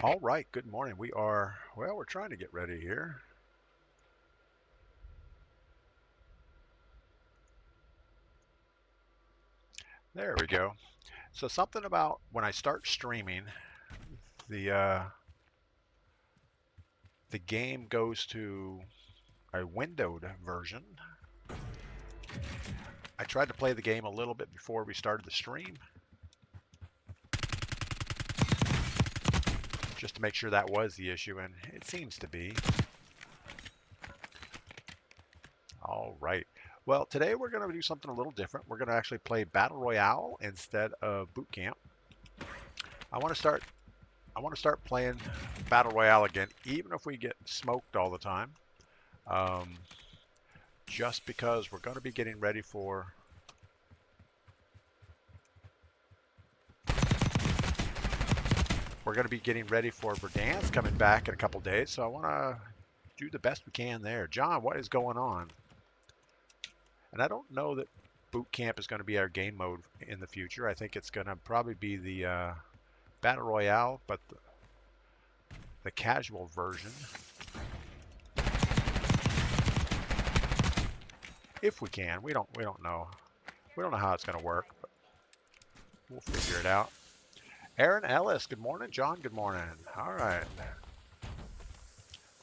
All right, good morning. We're trying to get ready here. There we go. So something about when I start streaming, the uh, the game goes to a windowed version. I tried to play the game a little bit before we started the stream, just to make sure that was the issue, and it seems to be. All right. Well, today we're going to do something a little different. We're going to actually play Battle Royale instead of Boot Camp. I want to start playing Battle Royale again, even if we get smoked all the time. Just because we're going to be getting ready for Verdansk coming back in a couple days, so I want to do the best we can there. John, what is going on? And I don't know that Boot Camp is going to be our game mode in the future. I think it's going to probably be the Battle Royale, but the casual version. If we can, we don't know. We don't know how it's going to work, but we'll figure it out. Aaron Ellis, good morning. John, good morning. All right.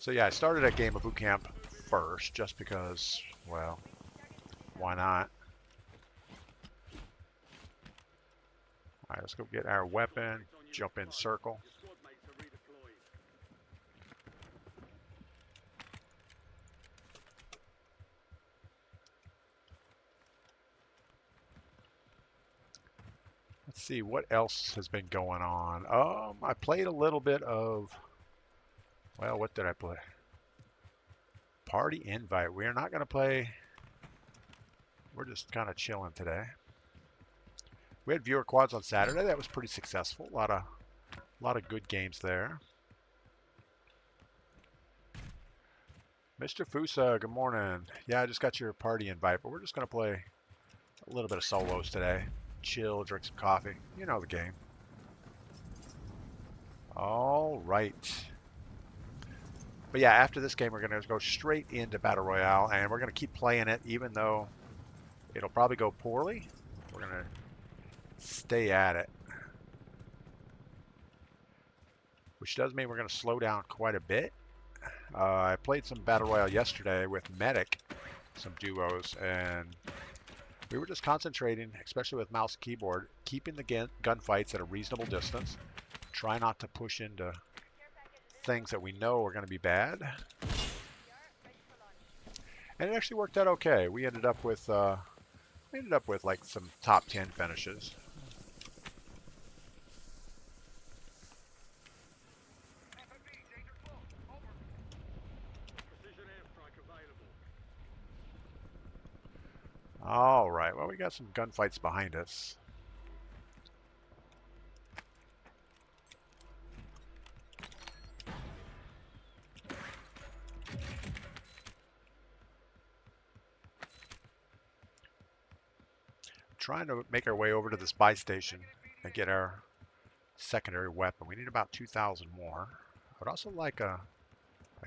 So yeah, I started a game of Boot Camp first, just because, well, why not? All right, let's go get our weapon. Jump in circle. Let's see what else has been going on. I played a little bit of, well, what did I play? Party Invite. We're not going to play. We're just kind of chilling today. We had viewer quads on Saturday. That was pretty successful. A lot of good games there. Mr. Fusa, good morning. Yeah, I just got your party invite, but we're just going to play a little bit of solos today. Chill, drink some coffee. You know the game. All right. But yeah, after this game, we're going to go straight into Battle Royale, and we're going to keep playing it, even though it'll probably go poorly. We're going to stay at it. Which does mean we're going to slow down quite a bit. I played some Battle Royale yesterday with Medic, some duos, and we were just concentrating, especially with mouse and keyboard, keeping the gunfights at a reasonable distance. Try not to push into things that we know are going to be bad. And it actually worked out okay. We ended up with like some top 10 finishes. All right, well, we got some gunfights behind us. Trying to make our way over to the spy station and get our secondary weapon. We need about 2,000 more. I would also like a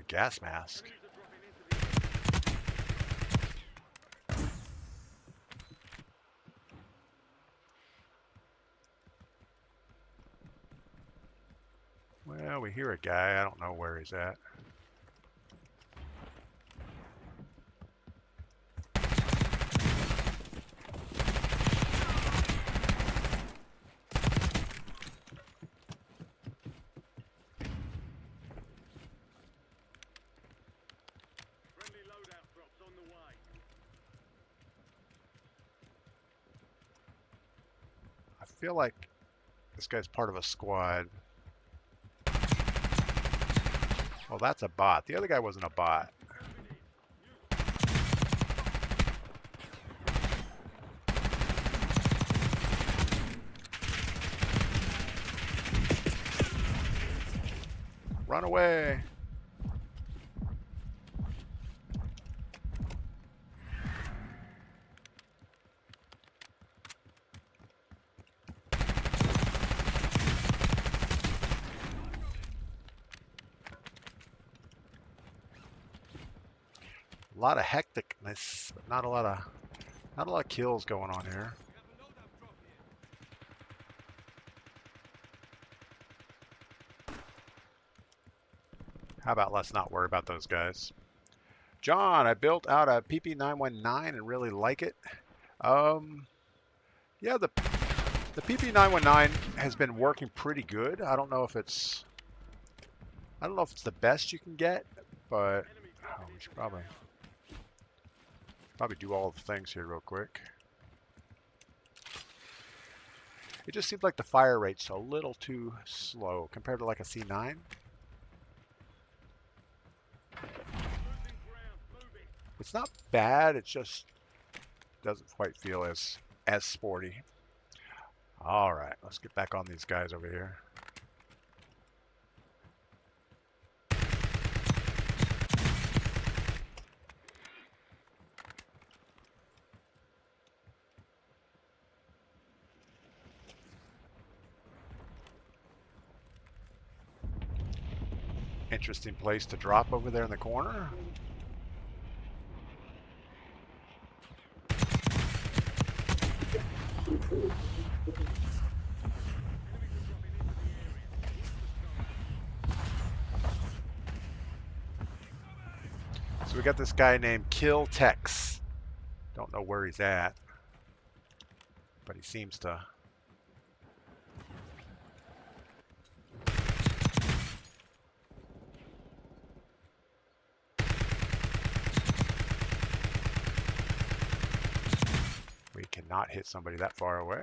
gas mask. Well, we hear a guy. I don't know where he's at. I feel like this guy's part of a squad. Well, that's a bot. The other guy wasn't a bot. Run away. A lot of hecticness, but not a lot of kills going on here. How about let's not worry about those guys? John, I built out a PP919 and really like it. Yeah, the PP919 has been working pretty good. I don't know if it's the best you can get, but we should probably do all the things here real quick. It just seems like the fire rate's a little too slow compared to like a C9. It's not bad, it just doesn't quite feel as sporty. All right, let's get back on these guys over here. Interesting place to drop over there in the corner. So we got this guy named Kill Tex. Don't know where he's at, but he seems to. We cannot hit somebody that far away.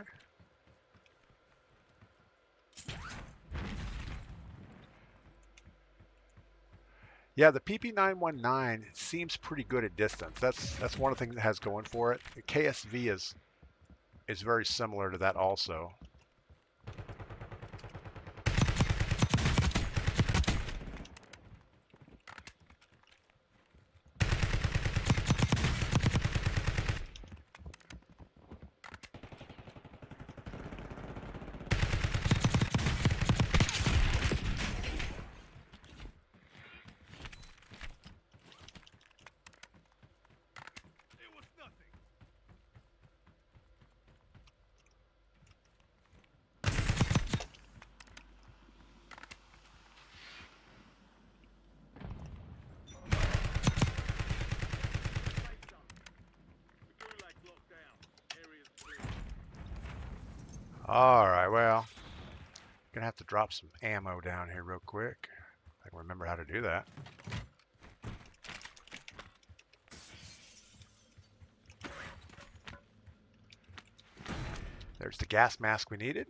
Yeah, the PP919 seems pretty good at distance. That's one of the things it has going for it. The KSV is very similar to that also. All right, well, gonna have to drop some ammo down here real quick. I can remember how to do that. There's the gas mask we needed.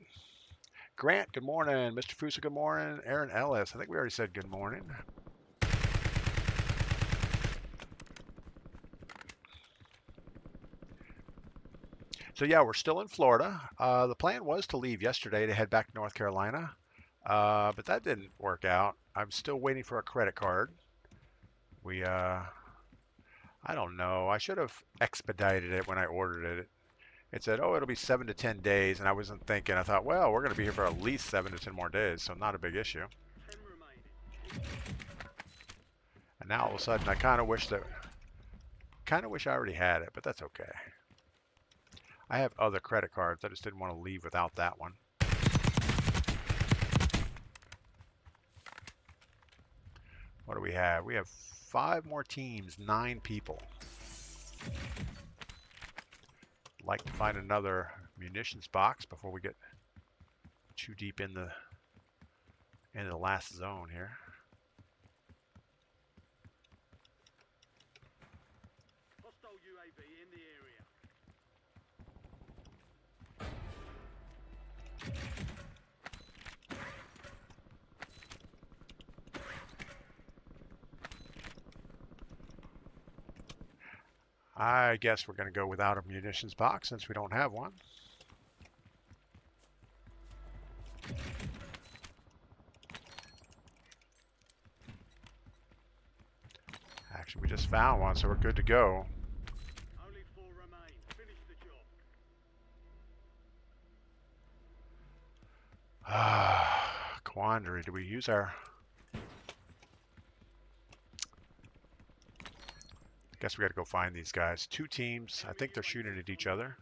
Grant, good morning. Mr. Fusa, good morning. Aaron Ellis, I think we already said good morning. So yeah, we're still in Florida. The plan was to leave yesterday to head back to North Carolina, but that didn't work out. I'm still waiting for a credit card. I don't know. I should have expedited it when I ordered it. It said, oh, it'll be 7 to 10 days, and I wasn't thinking. I thought, well, we're going to be here for at least 7 to 10 more days, so not a big issue. And now all of a sudden, I kind of wish I already had it, but that's okay. I have other credit cards. I just didn't want to leave without that one. What do we have? We have 5 more teams, 9 people. Like to find another munitions box before we get too deep in the last zone here. Hostile UAV in the area. I guess we're going to go without a munitions box since we don't have one. Actually, we just found one, so we're good to go. Only 4 remain. Finish the job. Quandary. Do we use our... Guess we got to go find these guys. Two teams. I think they're shooting at each other.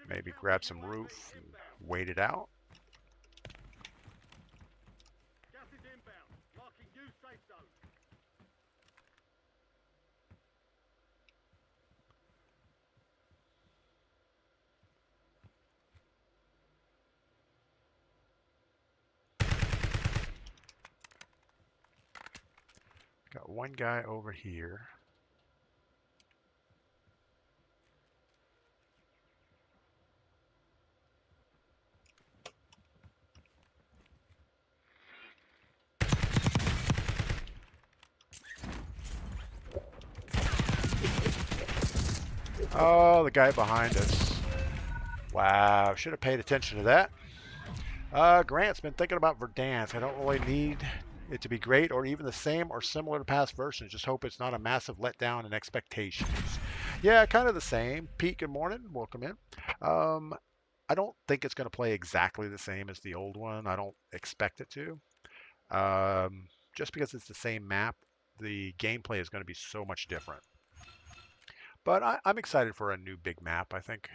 Maybe grab some roof and wait it out. Gas is inbound. Marking new safe zone. Got one guy over here. Oh, the guy behind us. Wow, should have paid attention to that. Grant's been thinking about Verdansk. I don't really need it to be great or even the same or similar to past versions. Just hope it's not a massive letdown in expectations. Yeah, kind of the same. Pete, good morning. Welcome in. I don't think it's going to play exactly the same as the old one. I don't expect it to. Just because it's the same map, the gameplay is going to be so much different. But I'm excited for a new big map. I think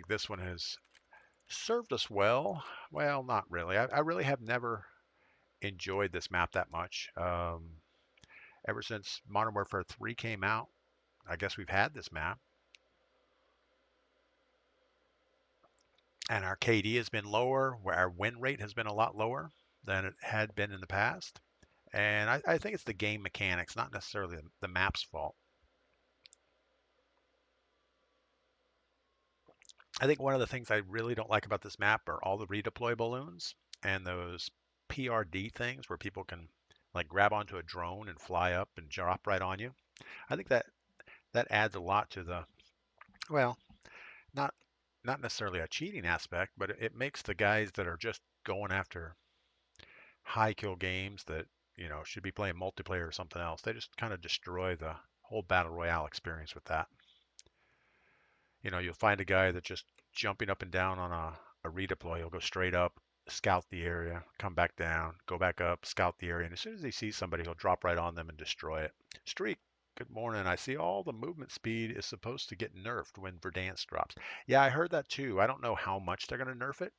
this one has served us well. Well, not really. I really have never enjoyed this map that much. Ever since Modern Warfare 3 came out, I guess we've had this map. And our KD has been lower, where our win rate has been a lot lower than it had been in the past. And I think it's the game mechanics, not necessarily the map's fault. I think one of the things I really don't like about this map are all the redeploy balloons and those PRD things where people can like grab onto a drone and fly up and drop right on you. I think that adds a lot to the, well, not not necessarily a cheating aspect, but it makes the guys that are just going after high kill games that, should be playing multiplayer or something else. They just kind of destroy the whole battle royale experience with that. You'll find a guy that just jumping up and down on a redeploy. He'll go straight up, scout the area, come back down, go back up, scout the area. And as soon as he sees somebody, he'll drop right on them and destroy it. Streak, good morning. I see all the movement speed is supposed to get nerfed when Verdansk drops. Yeah, I heard that too. I don't know how much they're going to nerf it,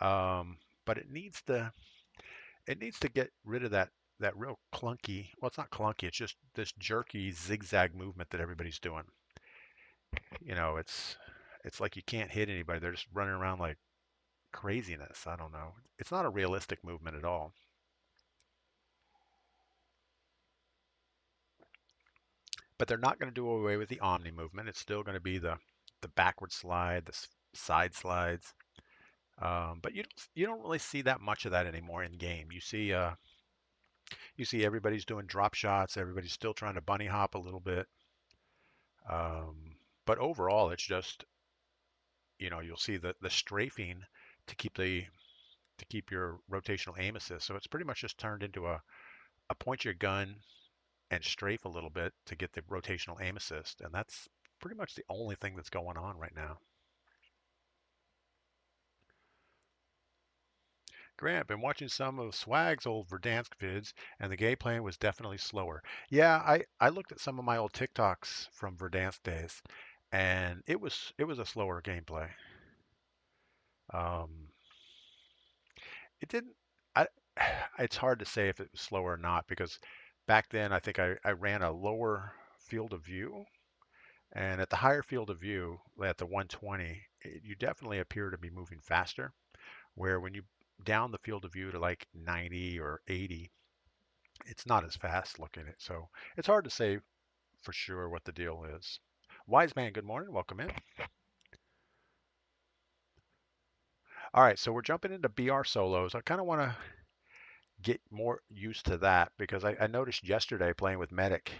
but it needs to get rid of that real clunky. Well, it's not clunky. It's just this jerky zigzag movement that everybody's doing. It's like you can't hit anybody. They're just running around like craziness. I don't know. It's not a realistic movement at all. But they're not going to do away with the omni movement. It's still going to be the backward slide, the side slides. But you don't really see that much of that anymore in game. You see everybody's doing drop shots. Everybody's still trying to bunny hop a little bit. But overall, it's just you'll see the strafing to keep your rotational aim assist. So it's pretty much just turned into a point your gun and strafe a little bit to get the rotational aim assist. And that's pretty much the only thing that's going on right now. Grant, been watching some of Swag's old Verdansk vids, and the gameplay was definitely slower. Yeah, I looked at some of my old TikToks from Verdansk days, and it was a slower gameplay. Um, it didn't. I. It's hard to say if it was slower or not because back then I think I ran a lower field of view, and at the higher field of view, at the 120, you definitely appear to be moving faster. Where when you down the field of view to like 90 or 80, it's not as fast looking at. So it's hard to say for sure what the deal is. Wise man, good morning. Welcome in. All right, so we're jumping into BR solos. I kind of want to get more used to that because I noticed yesterday playing with Medic,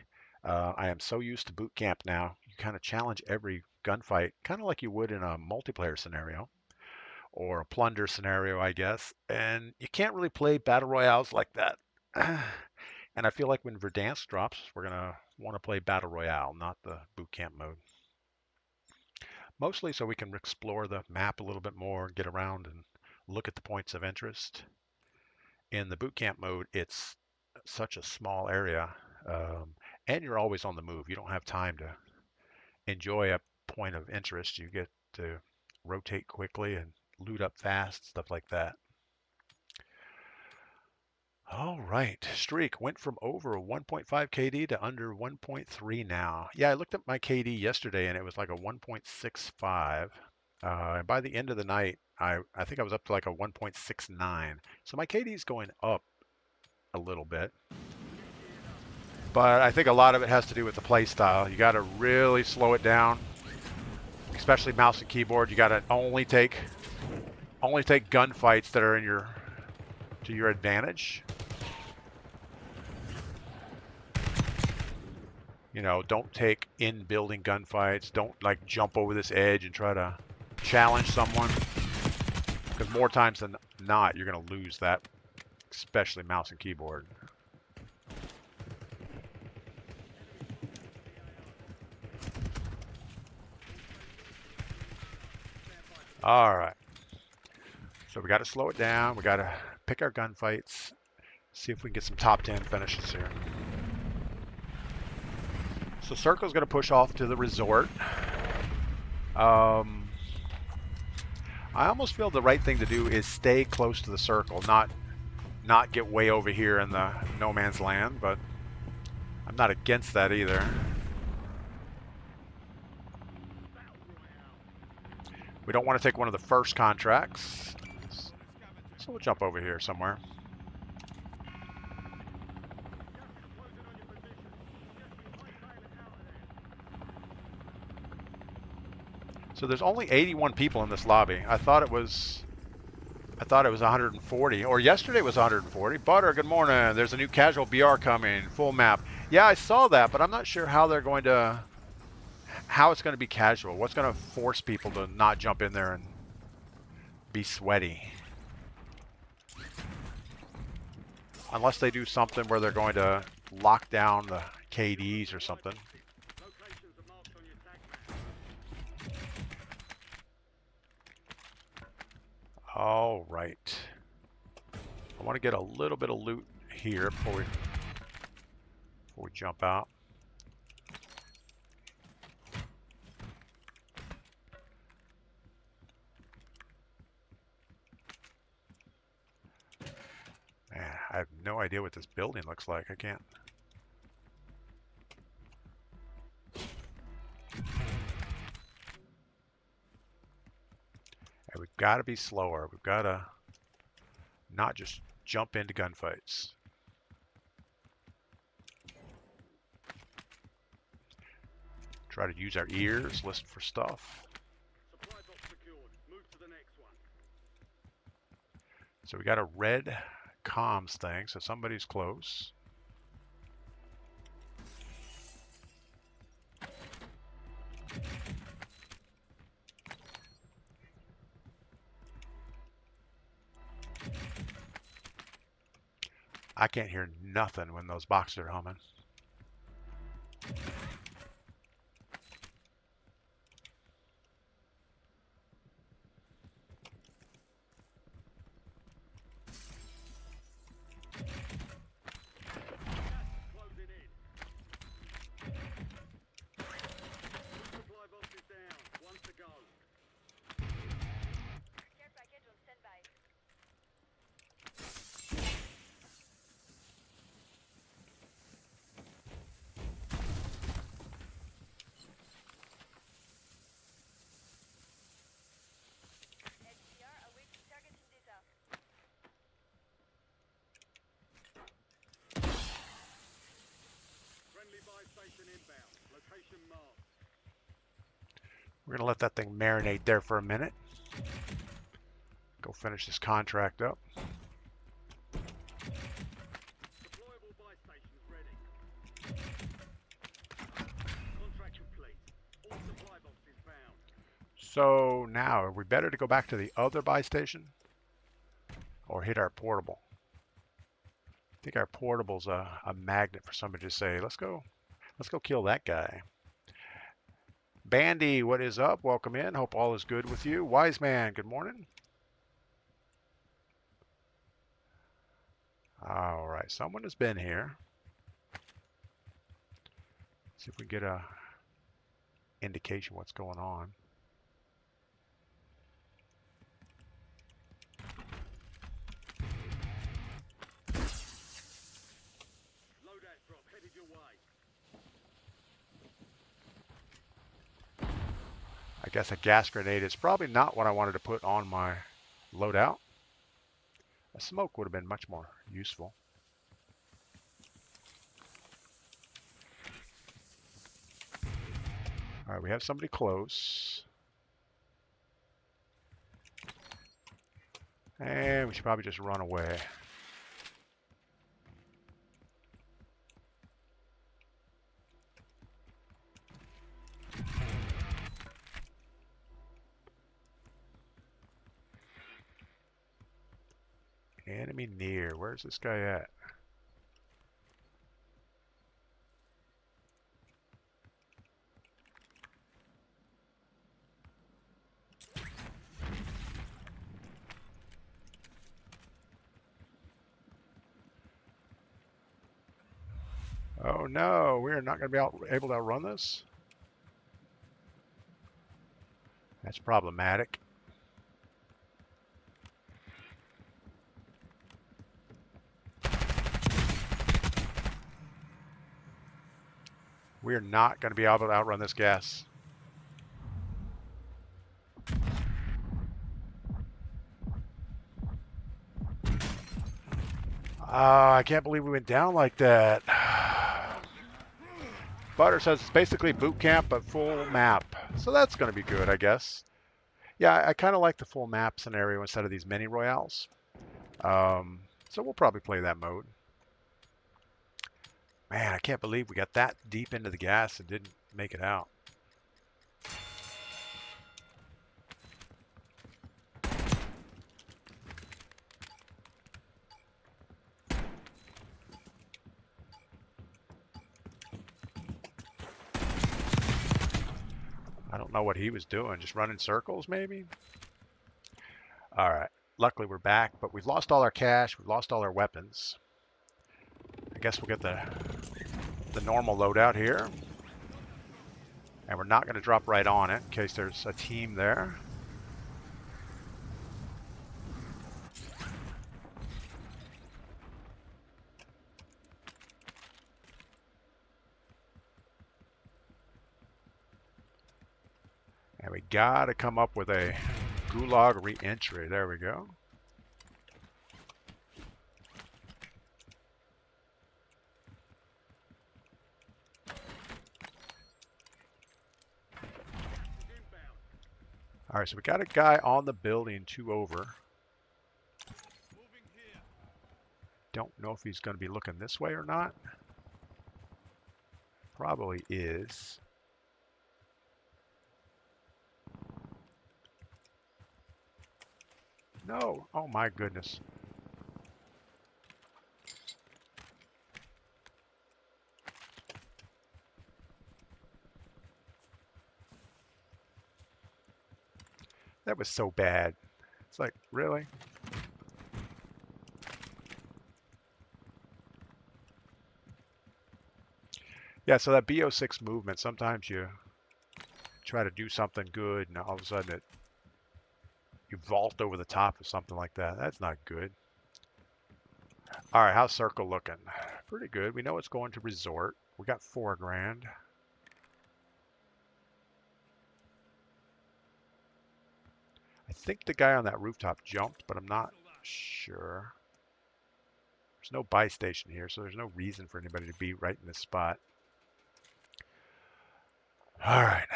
I am so used to boot camp now. You kind of challenge every gunfight, kind of like you would in a multiplayer scenario or a plunder scenario, I guess. And you can't really play battle royales like that. And I feel like when Verdansk drops, we're gonna want to play battle royale, not the boot camp mode. Mostly so we can explore the map a little bit more, get around and look at the points of interest. In the boot camp mode, it's such a small area, and you're always on the move. You don't have time to enjoy a point of interest. You get to rotate quickly and loot up fast, stuff like that. All right, streak went from over 1.5 KD to under 1.3 now. Yeah, I looked at my KD yesterday and it was like a 1.65. And by the end of the night, I think I was up to like a 1.69. So my KD is going up a little bit. But I think a lot of it has to do with the play style. You got to really slow it down, especially mouse and keyboard. You got to only take gunfights that are to your advantage. You know, don't take in-building gunfights. Don't like jump over this edge and try to challenge someone, because more times than not, you're going to lose that, especially mouse and keyboard. All right. So we got to slow it down. We got to pick our gunfights. See if we can get some top 10 finishes here. So Circle's going to push off to the resort. I almost feel the right thing to do is stay close to the circle, not get way over here in the no man's land, but I'm not against that either. We don't want to take one of the first contracts, so we'll jump over here somewhere. So there's only 81 people in this lobby. I thought it was 140, or yesterday was 140. Butter, good morning. There's a new casual BR coming, full map. Yeah, I saw that, but I'm not sure how it's going to be casual. What's going to force people to not jump in there and be sweaty? Unless they do something where they're going to lock down the KDs or something. All right. I want to get a little bit of loot here before we jump out. Man, I have no idea what this building looks like. I can't. And we've got to be slower. We've got to not just jump into gunfights. Try to use our ears, listen for stuff. Supply box secured. Move to the next one. So we got a red comms thing, so somebody's close. I can't hear nothing when those boxes are humming. We're going to let that thing marinate there for a minute. Go finish this contract up. Deployable buy stations ready. Contract complete. All supply boxes found. So now, are we better to go back to the other buy station or hit our portable? I think our portable's a magnet for somebody to say, let's go kill that guy. Bandy, what is up? Welcome in. Hope all is good with you. Wise man, good morning. All right, someone has been here. See if we can get a indication what's going on. Loadout drop headed your way. I guess a gas grenade is probably not what I wanted to put on my loadout. A smoke would have been much more useful. All right, we have somebody close. And we should probably just run away. Enemy near. Where's this guy at? Oh no, we are not going to be able to outrun this. That's problematic. We are not going to be able to outrun this gas. I can't believe we went down like that. Butter says it's basically boot camp, but full map. So that's going to be good, I guess. Yeah, I kind of like the full map scenario instead of these mini royales. So we'll probably play that mode. Man, I can't believe we got that deep into the gas and didn't make it out. I don't know what he was doing, just running circles maybe? All right, luckily we're back, but we've lost all our cash, we've lost all our weapons. I guess we'll get the normal loadout here. And we're not going to drop right on it in case there's a team there. And we got to come up with a gulag re-entry. There we go. All right, so we got a guy on the building 2 over. Don't know if he's going to be looking this way or not. Probably is. No. Oh my goodness. That was so bad. It's like, really? Yeah, so that BO6 movement, sometimes you try to do something good and all of a sudden you vault over the top of something like that. That's not good. All right, how's Circle looking? Pretty good. We know it's going to resort. We got 4 grand. I think the guy on that rooftop jumped, but I'm not sure. There's no buy station here, so there's no reason for anybody to be right in this spot. All right.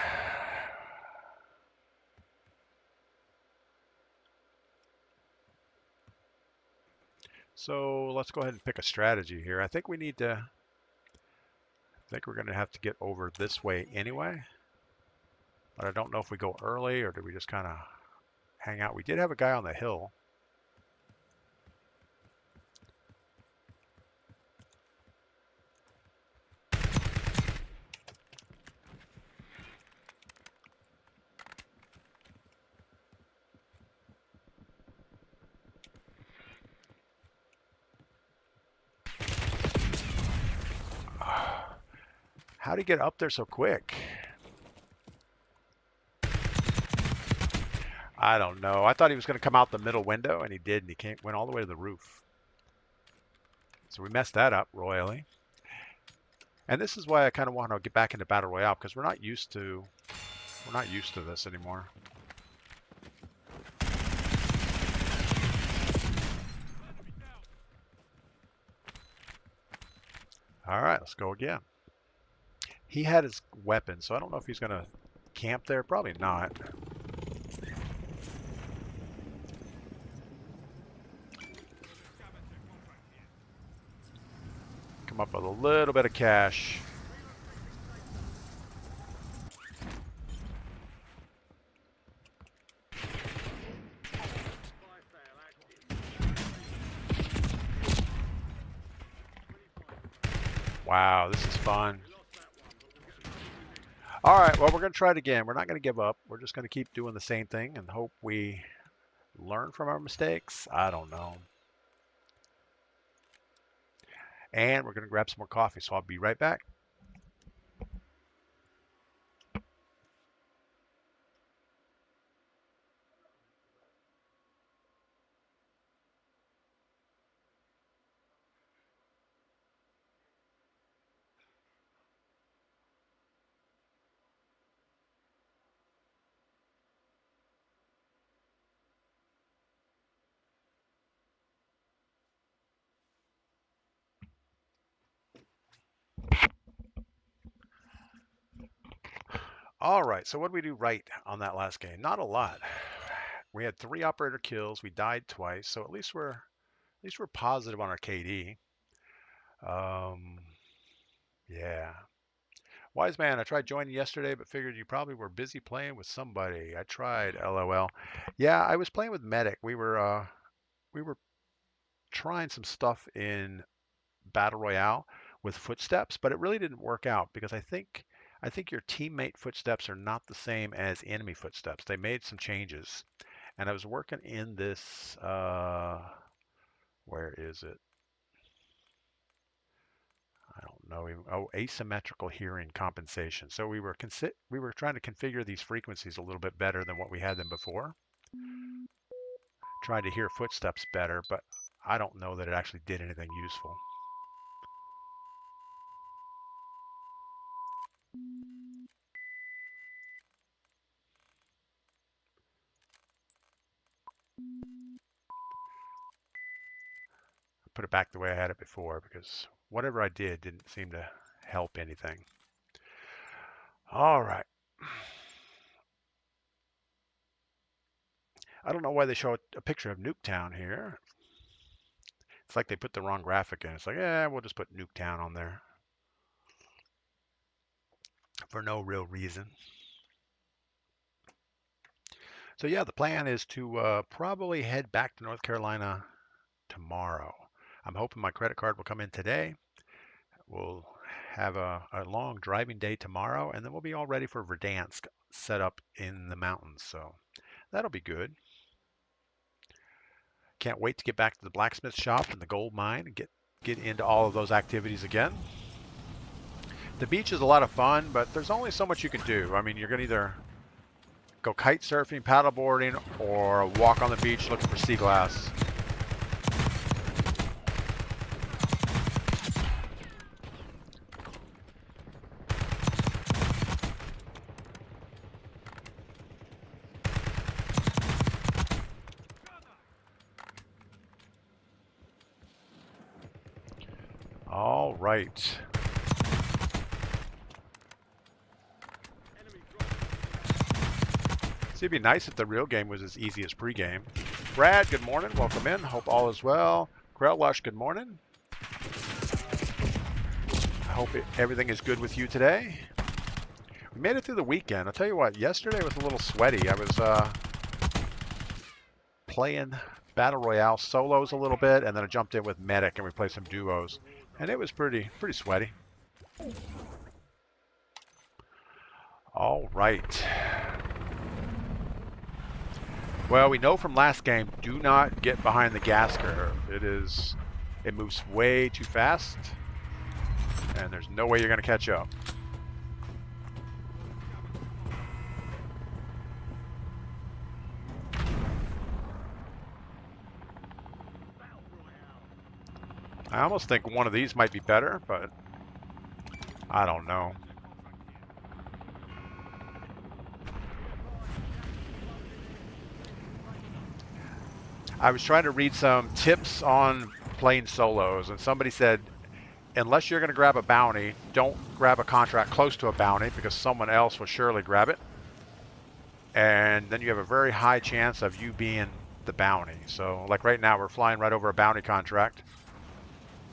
So let's go ahead and pick a strategy here. I think we need to, I think we're going to have to get over this way anyway. But I don't know if we go early or do we just kind of hang out. We did have a guy on the hill. How'd he get up there so quick? I don't know. I thought he was going to come out the middle window, and he did, and he went all the way to the roof. So we messed that up royally. And this is why I kind of want to get back into Battle Royale, because we're not used to this anymore. All right, let's go again. He had his weapon, so I don't know if he's going to camp there. Probably not. Come up with a little bit of cash. Wow, this is fun. All right, well, we're going to try it again. We're not going to give up. We're just going to keep doing the same thing and hope we learn from our mistakes. I don't know. And we're going to grab some more coffee, so I'll be right back. All right, so what did we do right on that last game? Not a lot. We had 3 operator kills. We died twice, so at least we're positive on our KD. Yeah. Wise man, I tried joining yesterday, but figured you probably were busy playing with somebody. I tried, LOL. Yeah, I was playing with Medic. We were trying some stuff in Battle Royale with footsteps, but it really didn't work out because I think your teammate footsteps are not the same as enemy footsteps. They made some changes. And I was working in this, where is it? I don't know. Oh, asymmetrical hearing compensation. So we were trying to configure these frequencies a little bit better than what we had them before. Trying to hear footsteps better, but I don't know that it actually did anything useful. Put it back the way I had it before because whatever I did didn't seem to help anything. All right. I don't know why they show a picture of Nuketown here. It's like they put the wrong graphic in. It's like, yeah, we'll just put Nuketown on there for no real reason. So yeah, the plan is to probably head back to North Carolina tomorrow. I'm hoping my credit card will come in today. We'll have a long driving day tomorrow, and then we'll be all ready for Verdansk set up in the mountains. So that'll be good. Can't wait to get back to the blacksmith shop and the gold mine and get into all of those activities again. The beach is a lot of fun, but there's only so much you can do. I mean, you're going to either go kite surfing, paddleboarding, or walk on the beach looking for sea glass. All right. See, it'd be nice if the real game was as easy as pre-game. Brad, good morning. Welcome in. Hope all is well. Krellush, good morning. I hope everything is good with you today. We made it through the weekend. I'll tell you what, yesterday was a little sweaty. I was playing Battle Royale solos a little bit, and then I jumped in with Medic, and we played some duos. And it was pretty sweaty. All right. Well, we know from last game, do not get behind the gas curve. It moves way too fast, and there's no way you're going to catch up. I almost think one of these might be better, but I don't know. I was trying to read some tips on playing solos, and somebody said, unless you're going to grab a bounty, don't grab a contract close to a bounty because someone else will surely grab it. And then you have a very high chance of you being the bounty. So like right now, we're flying right over a bounty contract.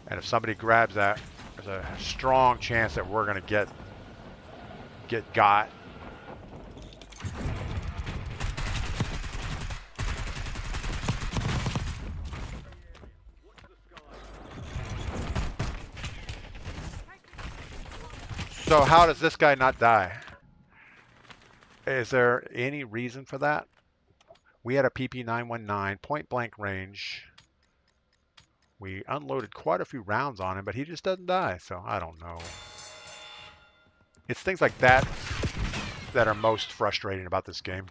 And if somebody grabs that, there's a strong chance that we're going to get got. So how does this guy not die? Is there any reason for that? We had a PP919, point blank range. We unloaded quite a few rounds on him, but he just doesn't die, so I don't know. It's things like that that are most frustrating about this game.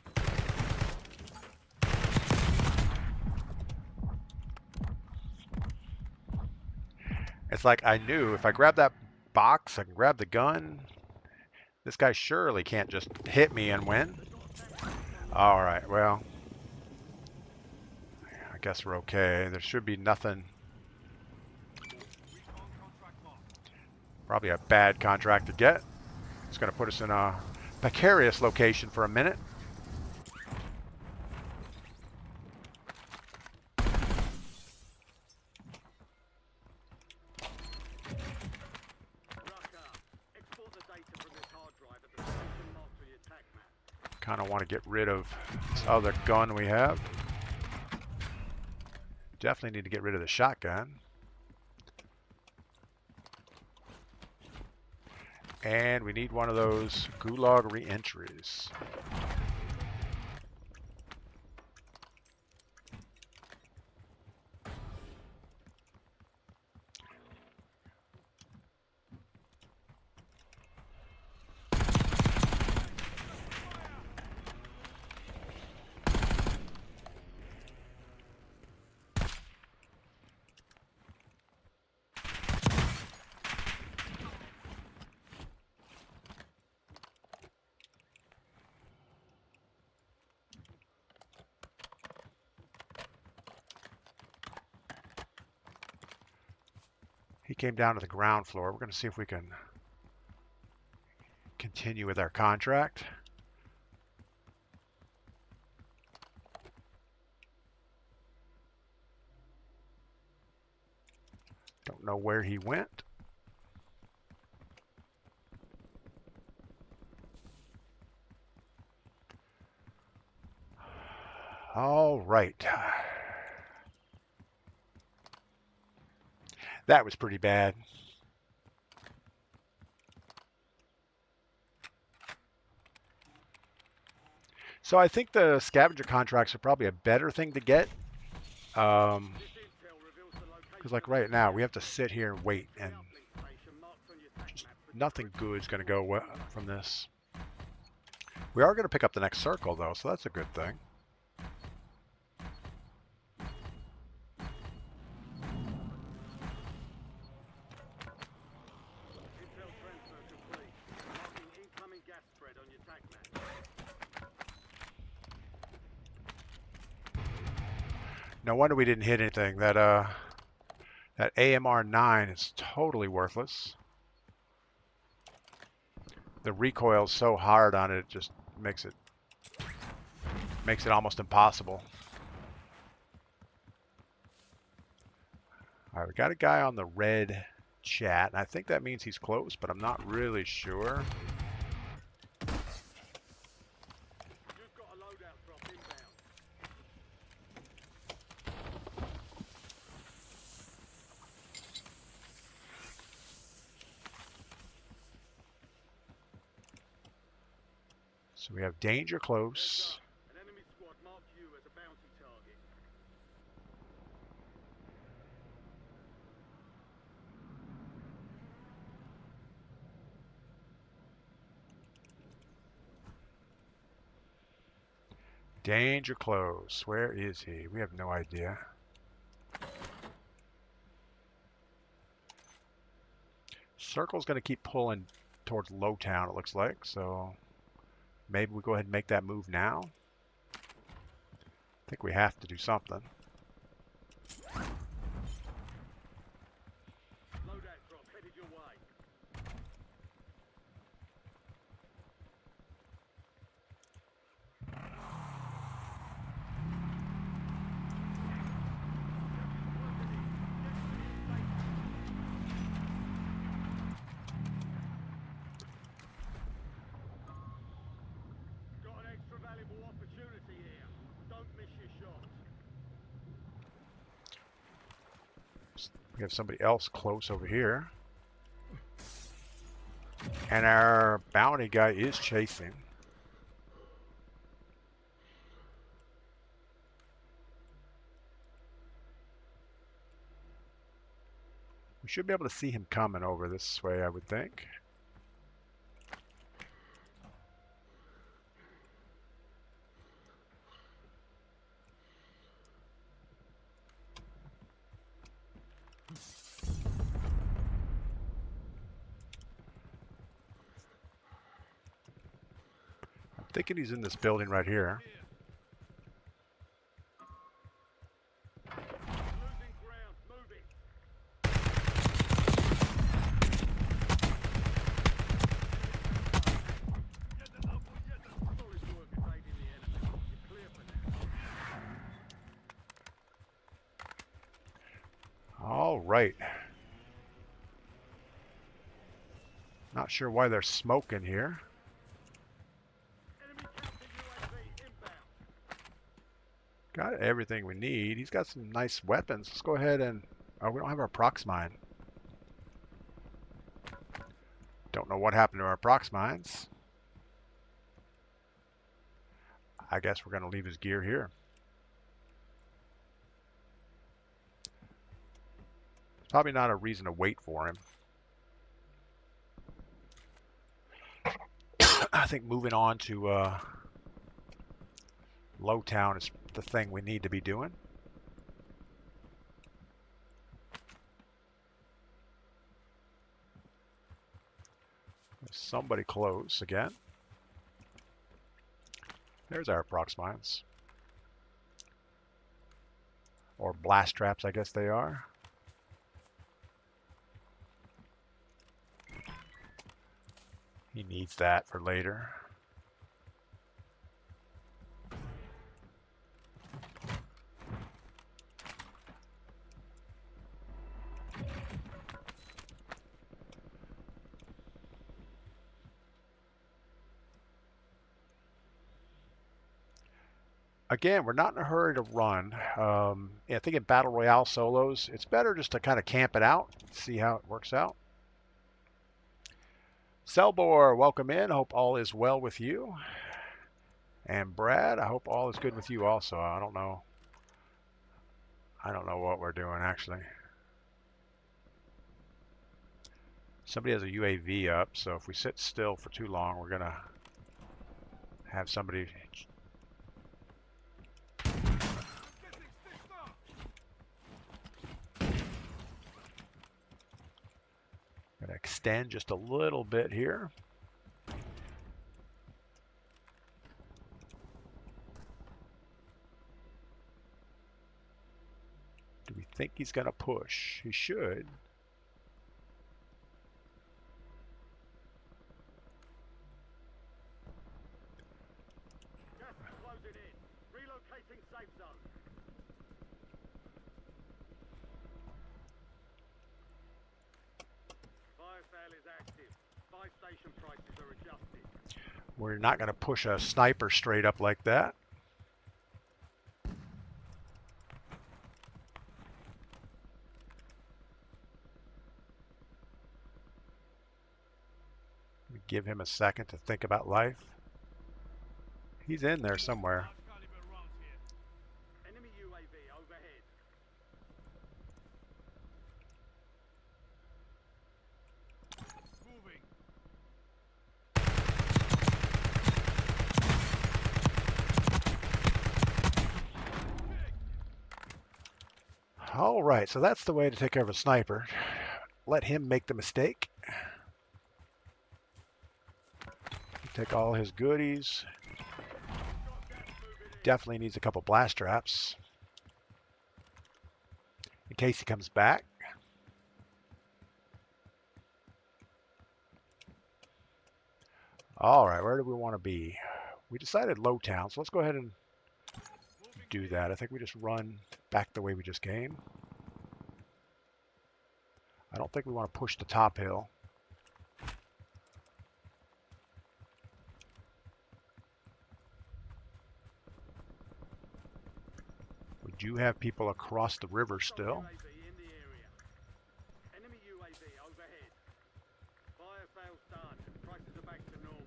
It's like I knew if I grab that box, I can grab the gun. This guy surely can't just hit me and win. All right, well, I guess we're okay. There should be nothing. Probably a bad contract to get. It's going to put us in a precarious location for a minute. Kind of want to get rid of this other gun we have. Definitely need to get rid of the shotgun. And we need one of those gulag re-entries. He came down to the ground floor. We're going to see if we can continue with our contract. Don't know where he went. All right. That was pretty bad. So I think the scavenger contracts are probably a better thing to get. Because like right now, we have to sit here and wait, and just nothing good is going to go from this. We are going to pick up the next circle, though, so that's a good thing. No wonder we didn't hit anything. That AMR-9 is totally worthless. The recoil's so hard on it, it just makes it almost impossible. All right, we got a guy on the red chat, and I think that means he's close, but I'm not really sure. So we have danger close. An enemy squad marked you as a bounty target. Danger close. Where is he? We have no idea. Circle's going to keep pulling towards Lowtown, it looks like. So maybe we go ahead and make that move now. I think we have to do something. Loadout drop headed your way. Got an extra valuable opportunity here. Don't miss your shot. We have somebody else close over here. And our bounty guy is chasing. We should be able to see him coming over this way, I would think. I'm thinking he's in this building right here. Losing ground. Moving. Solid work evading the enemy. You're clear for now. All right. Not sure why they're smoking here. Enemy counter UAV inbound. Got everything we need. He's got some nice weapons. Let's go ahead and... Oh, we don't have our prox mine. Don't know what happened to our prox mines. I guess we're going to leave his gear here. It's probably not a reason to wait for him. I think moving on to Lowtown is the thing we need to be doing. There's somebody close again. There's our prox mines. Or blast traps, I guess they are. He needs that for later. Again, we're not in a hurry to run. I think in Battle Royale solos, it's better just to kind of camp it out, see how it works out. Selbor, welcome in. Hope all is well with you. And Brad, I hope all is good with you also. I don't know what we're doing actually. Somebody has a UAV up, so if we sit still for too long, we're gonna have somebody. Gonna extend just a little bit here. Do we think he's gonna push? He should. Gas is closing in. Relocating safe zone. Fire sale is active. Buy station prices are adjusted. We're not gonna push a sniper straight up like that. Give him a second to think about life. He's in there somewhere. Enemy UAV overhead. Moving. All right, so that's the way to take care of a sniper. Let him make the mistake. Take all his goodies. Definitely needs a couple blast traps in case he comes back. All right, where do we want to be? We decided low town, so let's go ahead and do that. I think we just run back the way we just came. I don't think we want to push the top hill. We do have people across the river still. Enemy UAV overhead. Fire fails done. Prices are back to normal.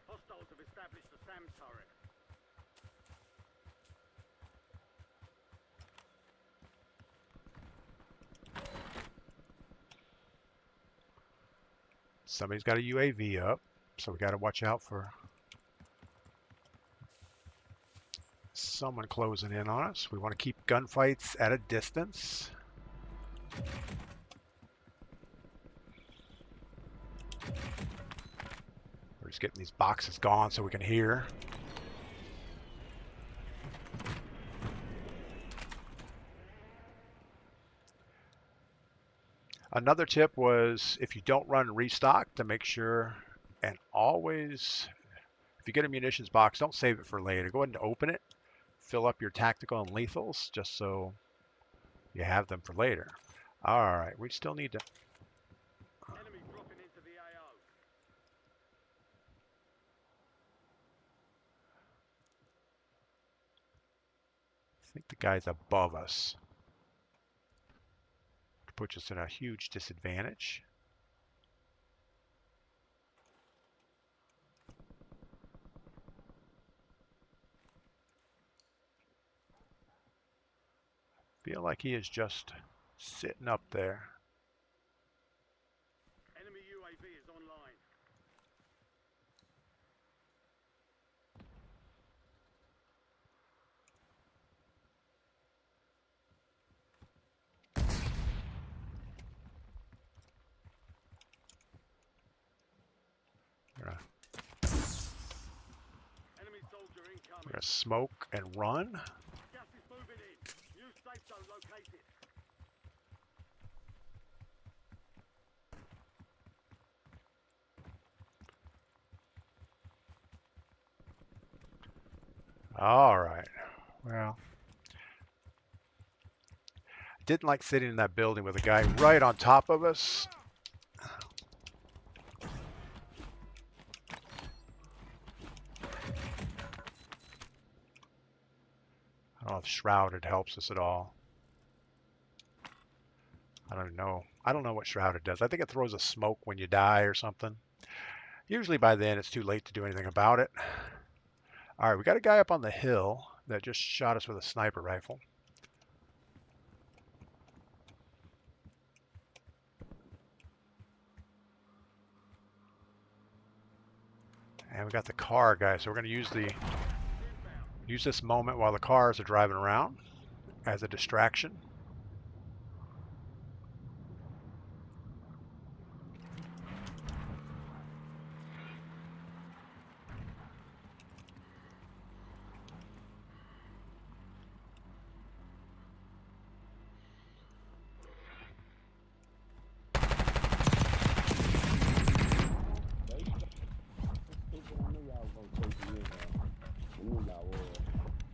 Hostiles have established the SAM turret. Somebody's got a UAV up, so we got to watch out for someone closing in on us. We want to keep gunfights at a distance. We're just getting these boxes gone so we can hear. Another tip was if you don't run restock, to make sure, and always, if you get a munitions box, don't save it for later. Go ahead and open it, fill up your tactical and lethals, just so you have them for later. All right, we still need to. Enemy dropping into the AO. I think the guy's above us. Puts us in a huge disadvantage. Feel like he is just sitting up there. Enemy UAV is online. We're Enemy soldier incoming. gonna smoke and run. Gas is moving in. New safe zone located. All right. Well, I didn't like sitting in that building with a guy right on top of us. I don't know if Shrouded helps us at all. I don't know. I don't know what Shrouded does. I think it throws a smoke when you die or something. Usually by then it's too late to do anything about it. All right, we got a guy up on the hill that just shot us with a sniper rifle. And we got the car guy, so we're going to use this moment while the cars are driving around as a distraction.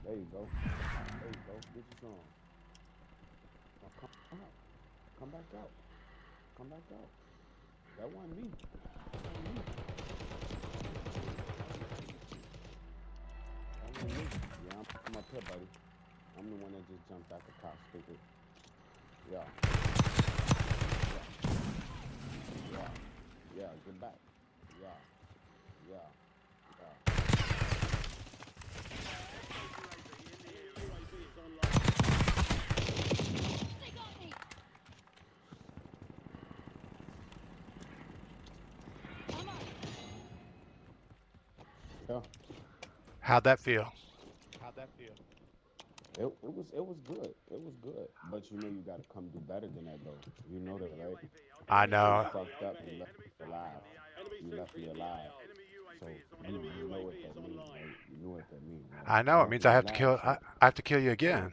There you go. There you go. Get your song. Now come out. Come back out. Come back out. That wasn't me. That wasn't me. That wasn't me. Yeah, I'm up here, buddy. I'm the one that just jumped out the car, stupid. Yeah. Yeah. Yeah, get back. Yeah. Yeah. Yeah. Yeah. How'd that feel? It was good. It was good. But you know you gotta come do better than that though. You know that, right? I know. You fucked up and left me alive. You left me alive. So you know what that means, right? You know what that means, right? I know. It means Welcome I to have to live kill. chat. I have to kill you So again.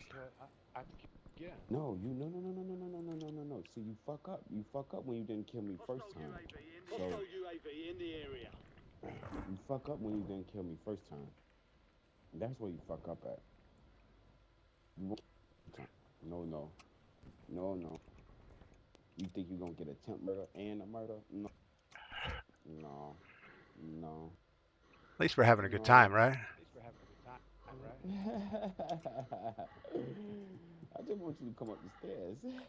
no, you no. See, you fuck up. You fuck up when you didn't kill me first Hostile time. UAV in the So Hostile UAV in the area. you fuck up when you didn't kill me first time. That's where you fuck up at. You won't no. You think you gonna get attempt murder and a murder? No, no, no, At least we're having a good time, no. right? I just want you to come up the stairs. I just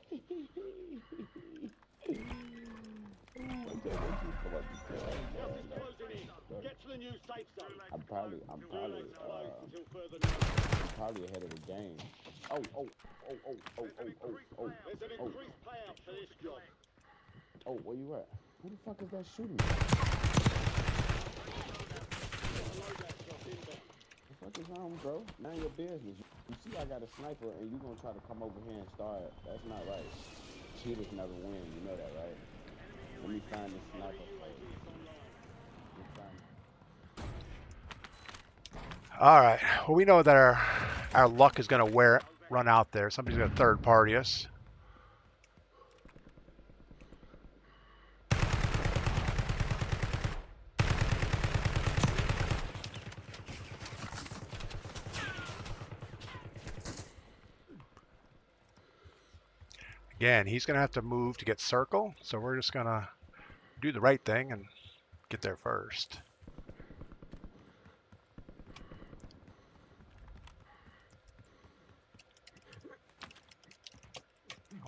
want you to come up the stairs, Gas man. is closing in. Get to the new safe zone. I'm probably, Gulag closed until further notice. probably ahead of the game. Oh. There's an increased payout for this job. Oh, where you at? Who the fuck is that shooting me? The fuck is wrong, bro? None of your business. You see I got a sniper and you gonna try to come over here and start. That's not right. Cheaters never win, you know that, right? Let me find this sniper first. All right. Well, we know that our luck is going to run out there. Somebody's going to third party us. Again, he's going to have to move to get circle, so we're just going to do the right thing and get there first.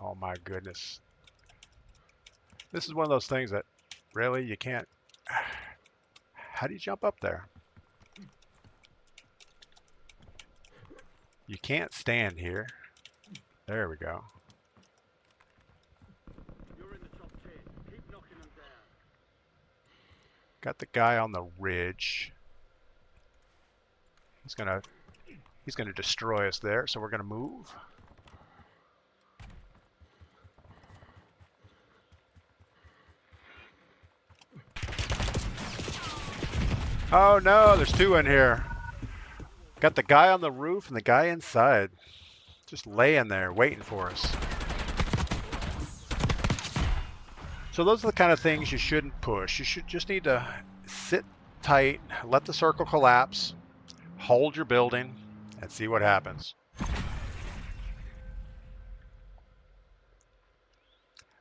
Oh my goodness. This is one of those things that really you can't. How do you jump up there? You can't stand here. There we go. You're in the top 10. Keep knocking them down. Got the guy on the ridge. He's gonna destroy us there, so we're gonna move. Oh no, there's two in here. Got the guy on the roof and the guy inside. Just laying there, waiting for us. So those are the kind of things you shouldn't push. You should just need to sit tight, let the circle collapse, hold your building, and see what happens.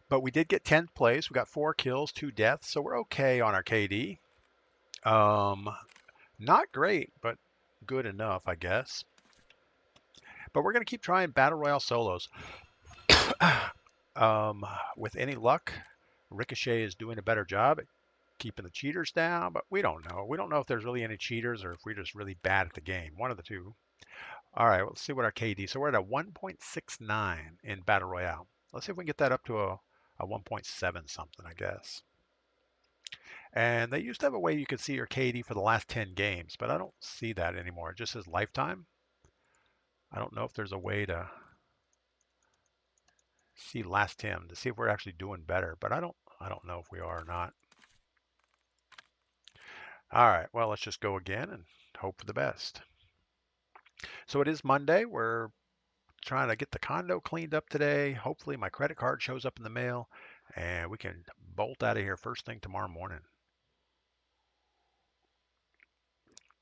But we did get 10th place. We got 4 kills, 2 deaths, so we're okay on our KD. Not great, but good enough, I guess. But we're going to keep trying Battle Royale solos. With any luck, Ricochet is doing a better job at keeping the cheaters down, but we don't know. We don't know if there's really any cheaters or if we're just really bad at the game. One of the two. All right, let's see what our KD. So we're at a 1.69 in Battle Royale. Let's see if we can get that up to a 1.7 something, I guess. And they used to have a way you could see your KD for the last 10 games, but I don't see that anymore. It just says lifetime. I don't know if there's a way to see last 10 to see if we're actually doing better, but I don't know if we are or not. All right, well, let's just go again and hope for the best. So it is Monday. We're trying to get the condo cleaned up today. Hopefully my credit card shows up in the mail and we can bolt out of here first thing tomorrow morning.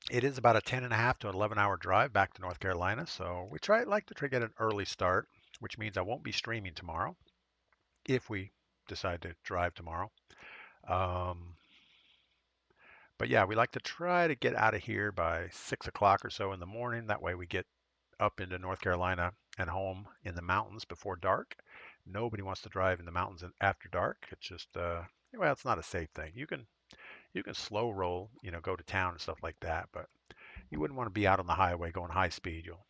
It is about a 10.5 to 11-hour drive back to North Carolina, so we like to try to get an early start, which means I won't be streaming tomorrow if we decide to drive tomorrow. But yeah, we like to try to get out of here by 6 o'clock or so in the morning. That way we get up into North Carolina and home in the mountains before dark. Nobody wants to drive in the mountains after dark. It's just, well, it's not a safe thing. You can slow roll, go to town and stuff like that, but you wouldn't want to be out on the highway going high speed. You'll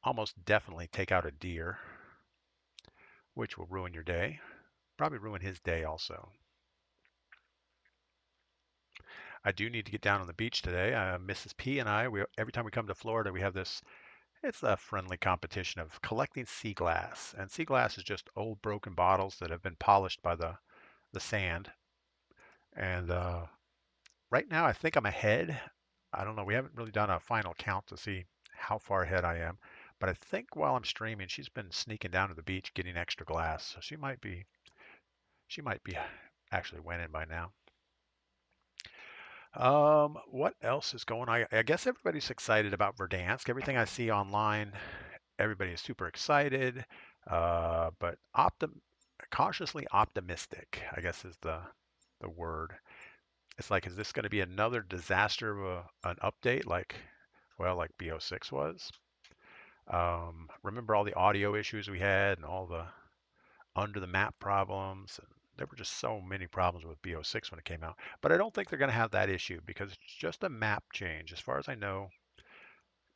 almost definitely take out a deer, which will ruin your day. Probably ruin his day also. I do need to get down on the beach today. Mrs. P and I, every time we come to Florida, we have this, it's a friendly competition of collecting sea glass. And sea glass is just old broken bottles that have been polished by the sand. And right now, I think I'm ahead. I don't know. We haven't really done a final count to see how far ahead I am. But I think while I'm streaming, she's been sneaking down to the beach getting extra glass. So she might be actually winning by now. What else is going on? I guess everybody's excited about Verdansk. Everything I see online, everybody is super excited, but cautiously optimistic, I guess is the word. It's like, is this going to be another disaster of an update like BO6 was? Remember all the audio issues we had and all the under the map problems? There were just so many problems with BO6 when it came out. But I don't think they're going to have that issue because it's just a map change. As far as I know,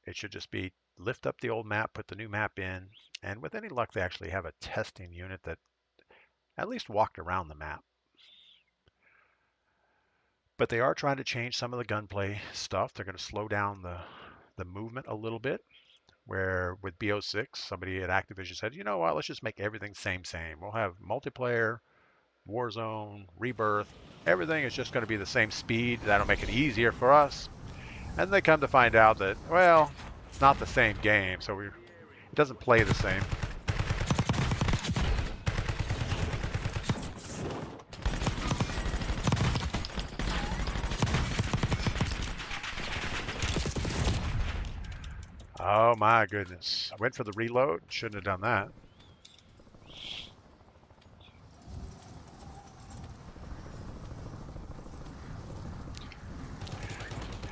it should just be lift up the old map, put the new map in, and with any luck, they actually have a testing unit that at least walked around the map. But they are trying to change some of the gunplay stuff. They're going to slow down the movement a little bit. Where with BO6, somebody at Activision said, you know what, let's just make everything same. We'll have multiplayer, Warzone, Rebirth. Everything is just going to be the same speed. That'll make it easier for us. And they come to find out that, well, it's not the same game, so it doesn't play the same. Oh my goodness. I went for the reload. Shouldn't have done that.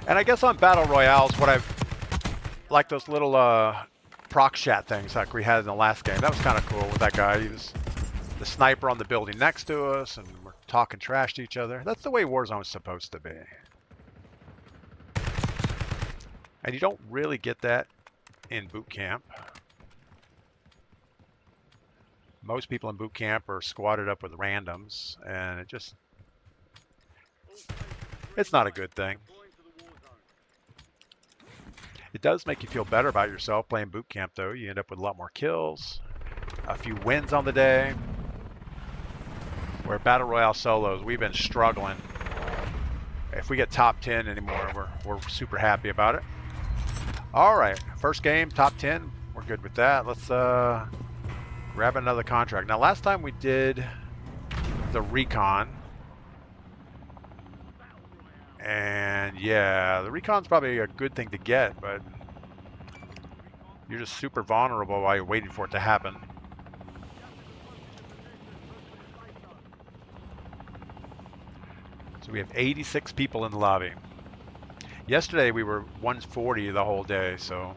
And I guess on Battle Royales, what I've like those little proc chat things like we had in the last game. That was kind of cool with that guy. He was the sniper on the building next to us, and we're talking trash to each other. That's the way Warzone's supposed to be. And you don't really get that in boot camp. Most people in boot camp are squatted up with randoms, and it's not a good thing. It does make you feel better about yourself playing boot camp, though. You end up with a lot more kills, a few wins on the day. Where Battle Royale solos, we've been struggling. If we get top 10 anymore, we're super happy about it. All right, first game, top 10. We're good with that. Let's grab another contract. Now, last time we did the recon. And yeah, the recon's probably a good thing to get, but you're just super vulnerable while you're waiting for it to happen. So we have 86 people in the lobby. Yesterday we were 140 the whole day, so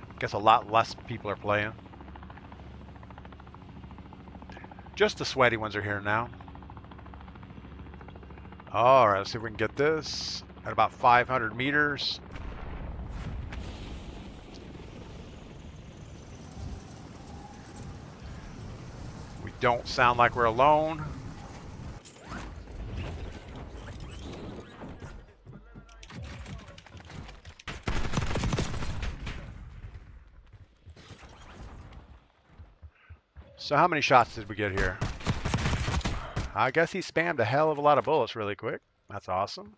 I guess a lot less people are playing. Just the sweaty ones are here now. All right, let's see if we can get this at about 500 meters. We don't sound like we're alone. So how many shots did we get here? I guess he spammed a hell of a lot of bullets really quick. That's awesome.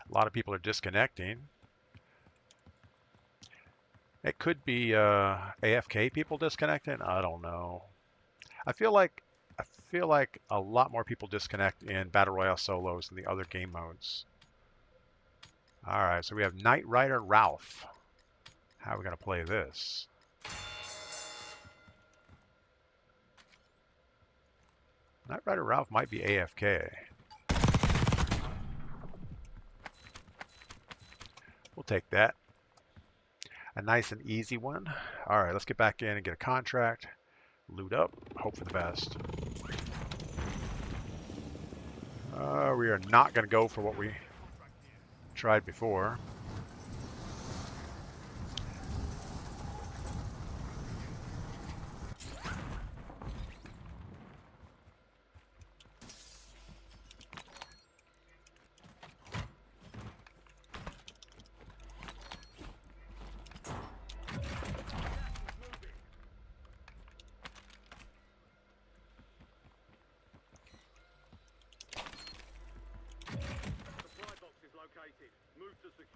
A lot of people are disconnecting. It could be AFK people disconnecting. I don't know. I feel like a lot more people disconnect in Battle Royale solos than the other game modes. All right, so we have Knight Rider Ralph. How are we going to play this? Knight Rider Ralph might be AFK. We'll take that. A nice and easy one. All right, let's get back in and get a contract. Loot up. Hope for the best. We are not going to go for what we tried before.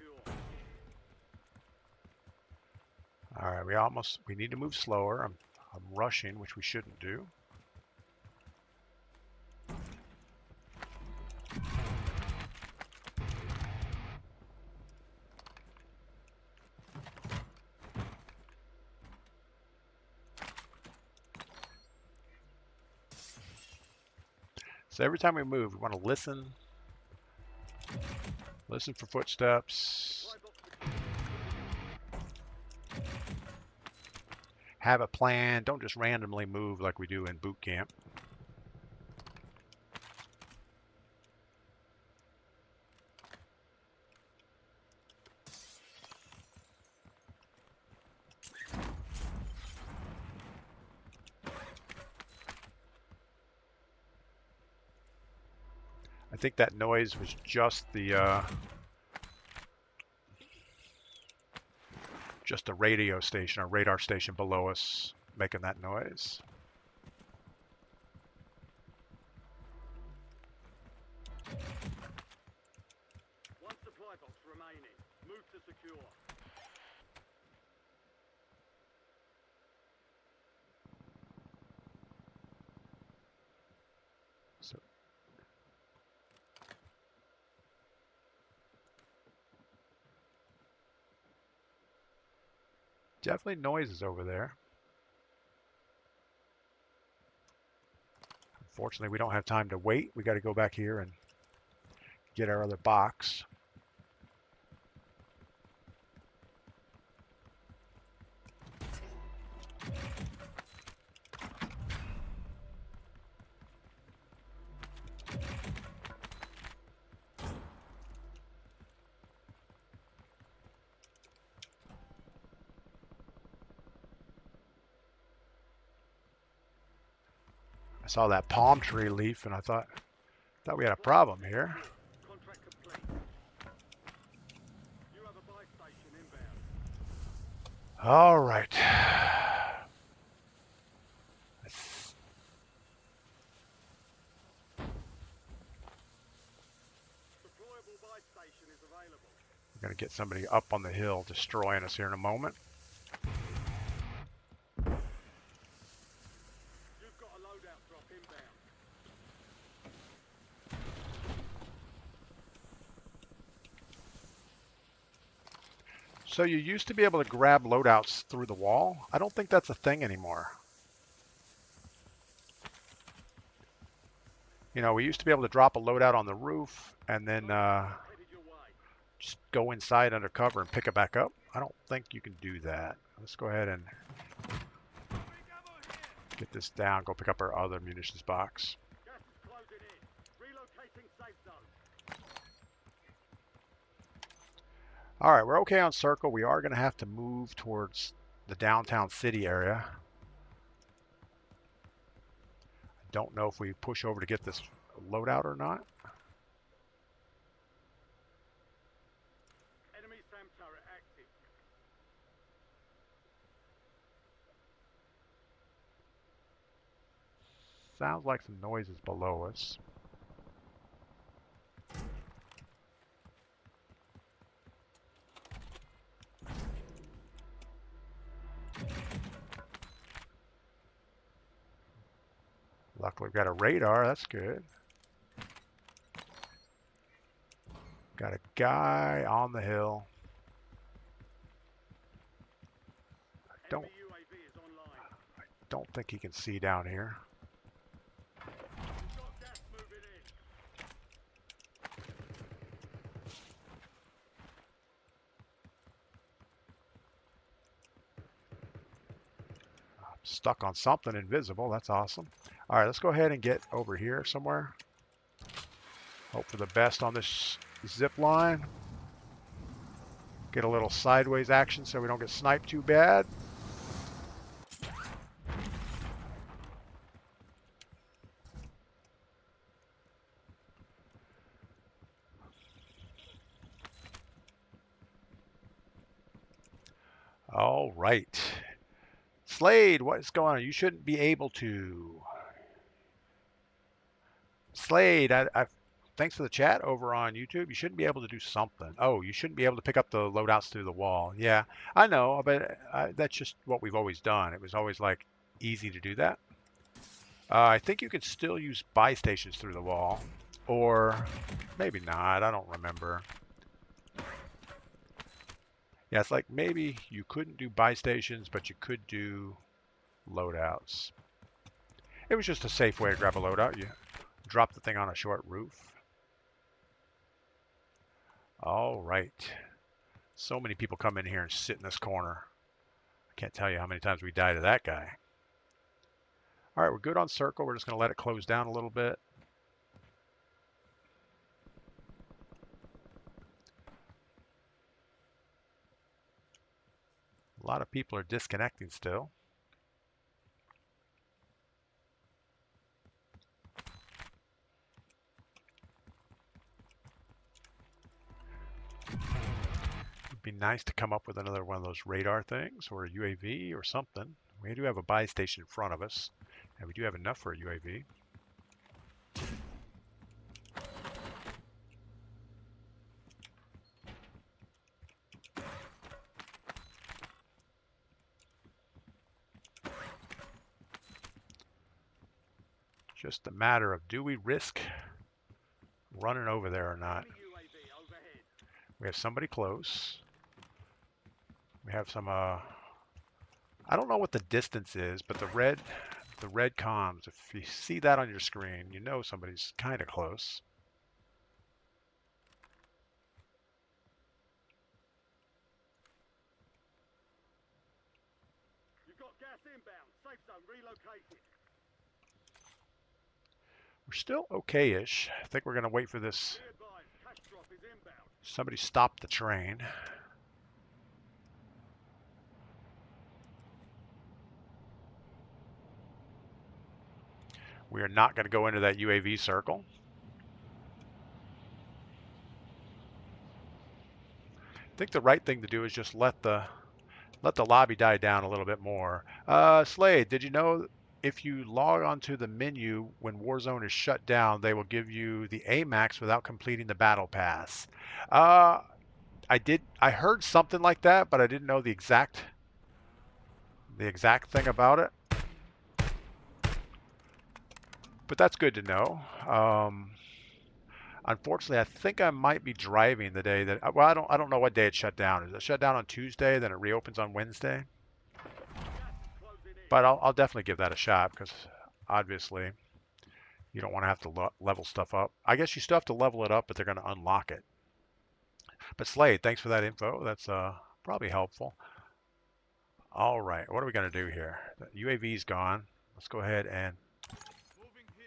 secure. All right, we need to move slower. I'm rushing, which we shouldn't do. So every time we move, we want to listen for footsteps, have a plan. Don't just randomly move like we do in boot camp. I think that noise was just the radio station or radar station below us making that noise. One supply box remaining. Move to secure. So definitely noises over there. Unfortunately, we don't have time to wait. We got to go back here and get our other box. I saw that palm tree leaf and I thought we had a problem here. Contract complete. You have a buy station inbound. All right. Deployable buy station is available. We're going to get somebody up on the hill destroying us here in a moment. You've got a loadout drop inbound. So you used to be able to grab loadouts through the wall. I don't think that's a thing anymore. You know, we used to be able to drop a loadout on the roof and then just go inside under cover and pick it back up. I don't think you can do that. Let's go ahead and get this down, go pick up our other munitions box. Gas is closing in. Relocating safe zone. All right, we're okay on circle. We are going to have to move towards the downtown city area. I don't know if we push over to get this loadout or not. Enemy SAM turret active. Sounds like some noises below us. Luckily, we've got a radar. That's good. Got a guy on the hill. Enemy UAV is online. I don't think he can see down here. We've got gas moving in. I'm stuck on something invisible. That's awesome. All right, let's go ahead and get over here somewhere. Hope for the best on this zip line. Get a little sideways action so we don't get sniped too bad. All right. Slade, what is going on? You shouldn't be able to. Slade, I thanks for the chat over on YouTube. You shouldn't be able to do something. Oh, you shouldn't be able to pick up the loadouts through the wall. Yeah, I know, but that's just what we've always done. It was always like easy to do that. I think you could still use buy stations through the wall, or maybe not. I don't remember. Yeah, it's like maybe you couldn't do buy stations, but you could do loadouts. It was just a safe way to grab a loadout. You drop the thing on a short roof. All right. So many people come in here and sit in this corner. I can't tell you how many times we die to that guy. All right, we're good on circle. We're just going to let it close down a little bit. A lot of people are disconnecting still. It'd be nice to come up with another one of those radar things or a UAV or something. We do have a buy station in front of us, and we do have enough for a UAV. Just a matter of, do we risk running over there or not? We have somebody close. We have some, I don't know what the distance is, but the red comms, if you see that on your screen, you know somebody's kind of close. You've got gas inbound. Safe zone relocated. We're still okay-ish. I think we're going to wait for this. Be advised, cash drop is inbound. Somebody stop the train. We are not going to go into that UAV circle. I think the right thing to do is just let the lobby die down a little bit more. Slade, did you know if you log onto the menu when Warzone is shut down, they will give you the AMAX without completing the battle pass? I heard something like that, but I didn't know the exact thing about it. But that's good to know. Unfortunately, I think I might be driving the day that. Well, I don't know what day it shut down. Is it shut down on Tuesday, then it reopens on Wednesday? But I'll definitely give that a shot because obviously you don't want to have to level stuff up. I guess you still have to level it up, but they're going to unlock it. But Slade, thanks for that info. That's probably helpful. All right, what are we going to do here? The UAV's gone. Let's go ahead and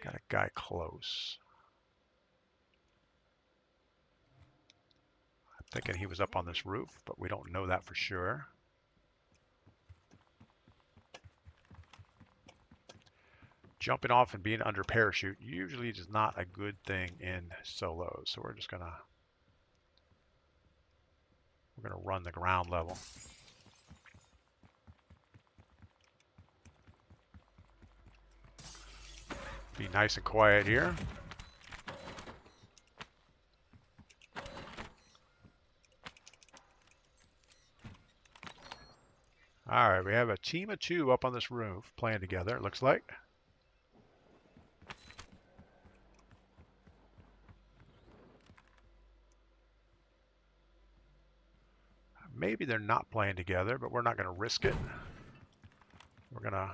got a guy close. I'm thinking he was up on this roof, but we don't know that for sure. Jumping off and being under parachute usually is not a good thing in solos, so we're gonna run the ground level. Be nice and quiet here. All right, we have a team of 2 up on this roof playing together, it looks like. Maybe they're not playing together, but we're not going to risk it. We're going to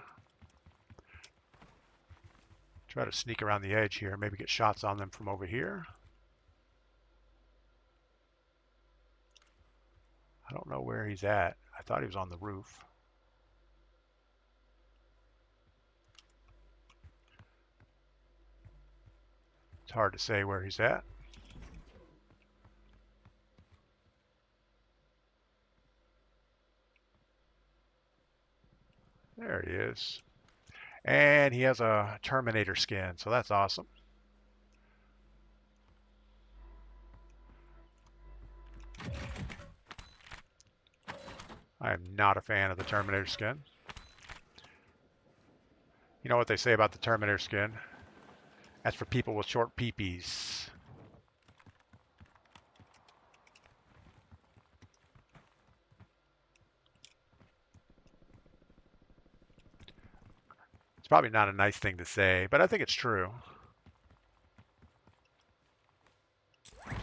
try to sneak around the edge here, maybe get shots on them from over here. I don't know where he's at. I thought he was on the roof. It's hard to say where he's at. There he is. And he has a Terminator skin, so that's awesome. I am not a fan of the Terminator skin. You know what they say about the Terminator skin? That's for people with short peepees. probably not a nice thing to say, but I think it's true. All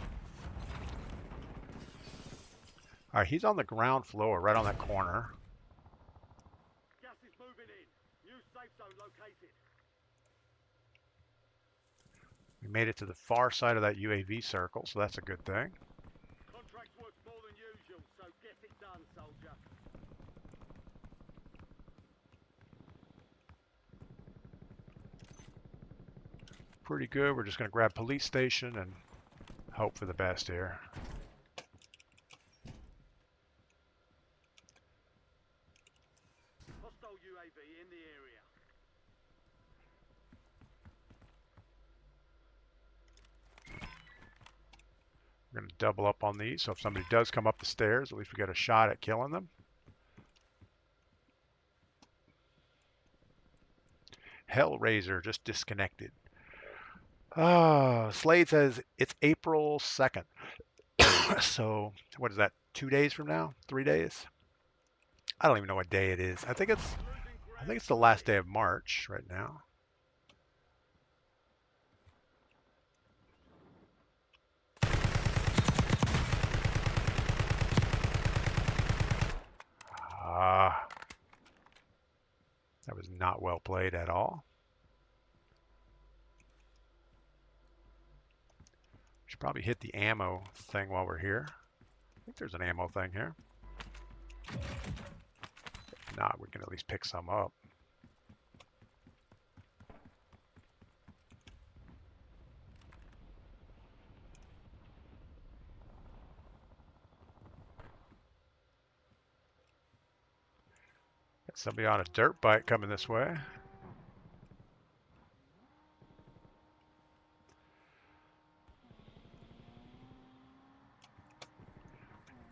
right, he's on the ground floor, right on that corner. Gas is moving in. New safe zone located. We made it to the far side of that UAV circle, so that's a good thing. Contract's worth more than usual, so get it done, soldier. Pretty good. We're just going to grab police station and hope for the best here. Hostile UAV in the area. We're going to double up on these, so if somebody does come up the stairs, at least we get a shot at killing them. Hellraiser just disconnected. Slade says it's April 2nd. So what is that? 2 days from now? 3 days? I don't even know what day it is. I think it's the last day of March right now. That was not well played at all. Should probably hit the ammo thing while we're here. I think there's an ammo thing here. If not, we can at least pick some up. Got somebody on a dirt bike coming this way.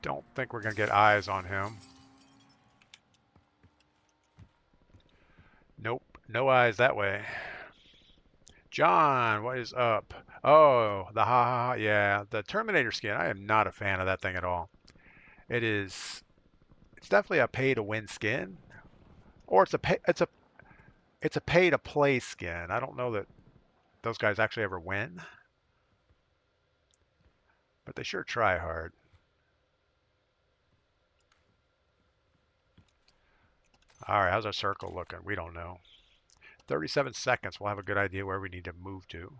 Don't think we're going to get eyes on him. Nope, no eyes that way. John, what is up? Oh, the yeah, the Terminator skin. I am not a fan of that thing at all. It's definitely a pay to win skin, or it's a pay to play skin. I don't know that those guys actually ever win, but they sure try hard. All right, how's our circle looking? We don't know. 37 seconds, we'll have a good idea where we need to move to.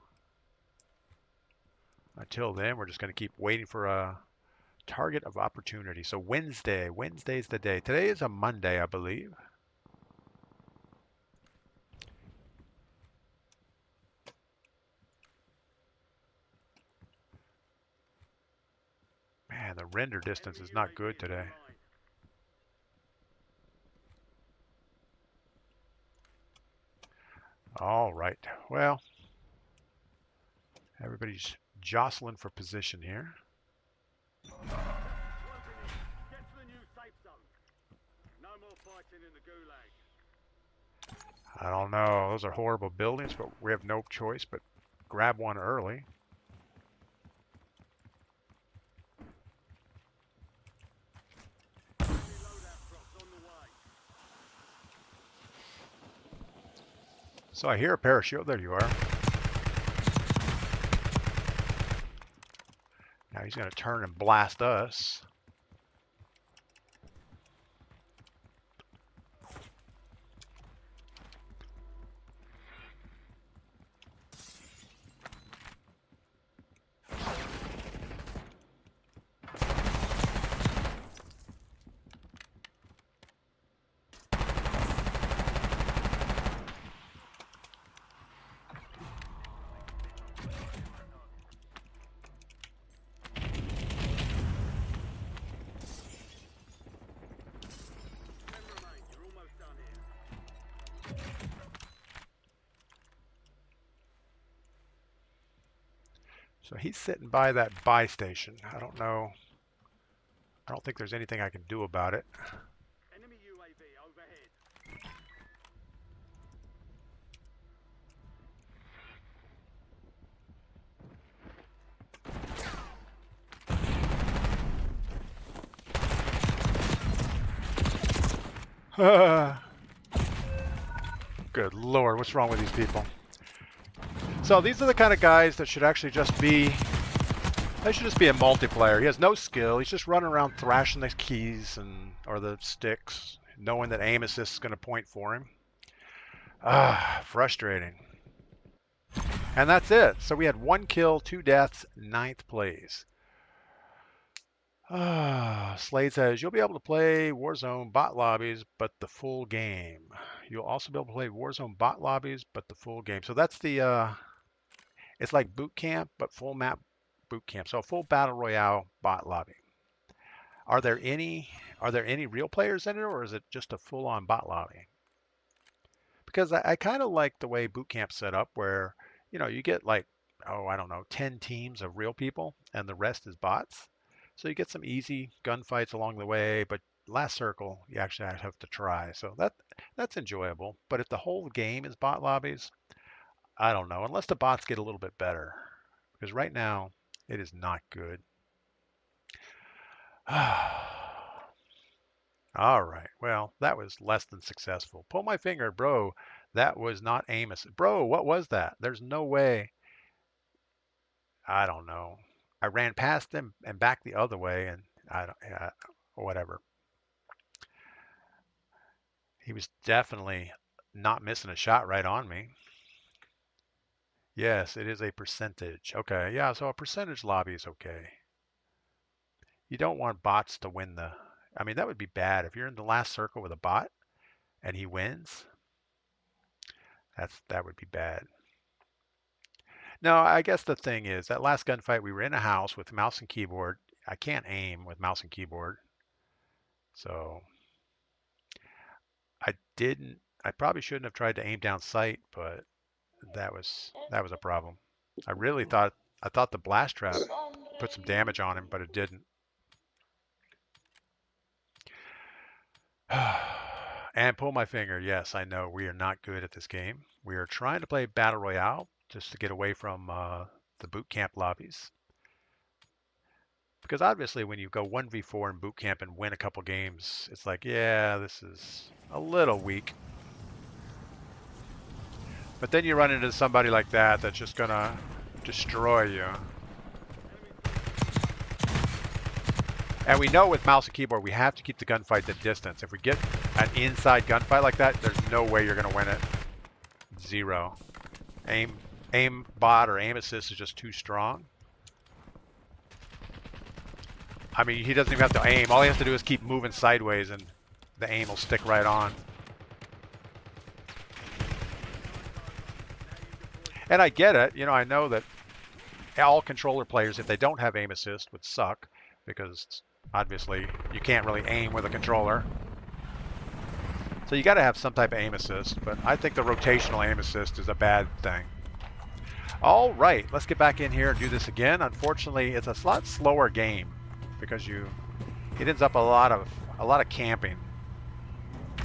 Until then, we're just going to keep waiting for a target of opportunity. So Wednesday's the day. Today is a Monday, I believe. Man, the render distance is not good today. All right, well, everybody's jostling for position here. Get to the new safe zone. No more fighting in the gulag. I don't know, those are horrible buildings, but we have no choice but grab one early. So I hear a parachute. There you are. Now he's going to turn and blast us. So he's sitting by that buy station. I don't know. I don't think there's anything I can do about it. Enemy UAV overhead. Good Lord, what's wrong with these people? So these are the kind of guys that should actually just be, they should just be a multiplayer. He has no skill. He's just running around thrashing the keys or the sticks, knowing that aim assist is going to point for him. Ah, frustrating. And that's it. So we had 1 kill, 2 deaths, 9th place. Slade says, you'll be able to play Warzone bot lobbies, but the full game. You'll also be able to play Warzone bot lobbies, but the full game. So that's the, it's like boot camp, but full map boot camp. So a full battle royale bot lobby. Are there any real players in it, or is it just a full-on bot lobby? Because I kind of like the way boot camp's set up, where you get like, oh, I don't know, 10 teams of real people, and the rest is bots. So you get some easy gunfights along the way, but last circle you actually have to try. So that's enjoyable. But if the whole game is bot lobbies, I don't know, unless the bots get a little bit better, because right now it is not good. All right, well, that was less than successful. Pull my finger, bro. That was not aim assist. Bro, what was that? There's no way. I don't know. I ran past him and back the other way, and whatever. He was definitely not missing a shot right on me. Yes, it is a percentage. Okay, yeah, so a percentage lobby is okay. You don't want bots to win the... I mean, that would be bad. If you're in the last circle with a bot and he wins, that would be bad. No, I guess the thing is, that last gunfight, we were in a house with mouse and keyboard. I can't aim with mouse and keyboard. So I probably shouldn't have tried to aim down sight, but that was a problem. I thought the blast trap put some damage on him, but it didn't. And pull my finger. Yes, I know we are not good at this game. We are trying to play Battle Royale just to get away from the boot camp lobbies. Because obviously when you go 1v4 in boot camp and win a couple games, it's like, yeah, this is a little weak. But then you run into somebody like that that's just going to destroy you. And we know with mouse and keyboard, we have to keep the gunfight at distance. If we get an inside gunfight like that, there's no way you're going to win it. Zero. Aim bot or aim assist is just too strong. I mean, he doesn't even have to aim. All he has to do is keep moving sideways and the aim will stick right on. And I get it. I know that all controller players, if they don't have aim assist, would suck, because obviously you can't really aim with a controller. So you got to have some type of aim assist, but I think the rotational aim assist is a bad thing. All right, let's get back in here and do this again. Unfortunately, it's a lot slower game because it ends up a lot of camping. I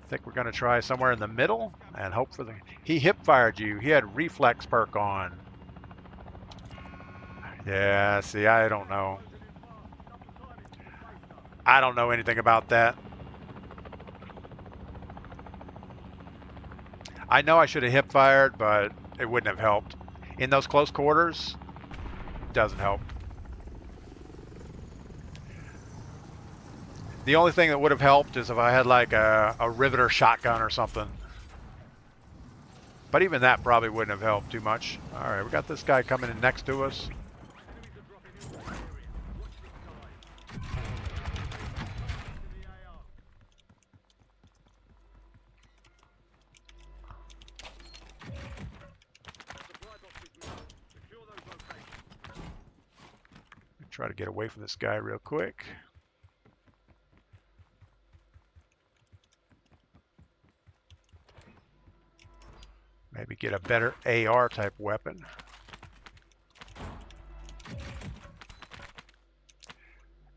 think we're going to try somewhere in the middle and hope for he hip fired you. He had reflex perk on. Yeah, see, I don't know. I don't know anything about that. I know I should have hip fired, but it wouldn't have helped. In those close quarters, it doesn't help. The only thing that would have helped is if I had like a riveter shotgun or something. But even that probably wouldn't have helped too much. All right, we got this guy coming in next to us. Try to get away from this guy real quick. Maybe get a better AR type weapon.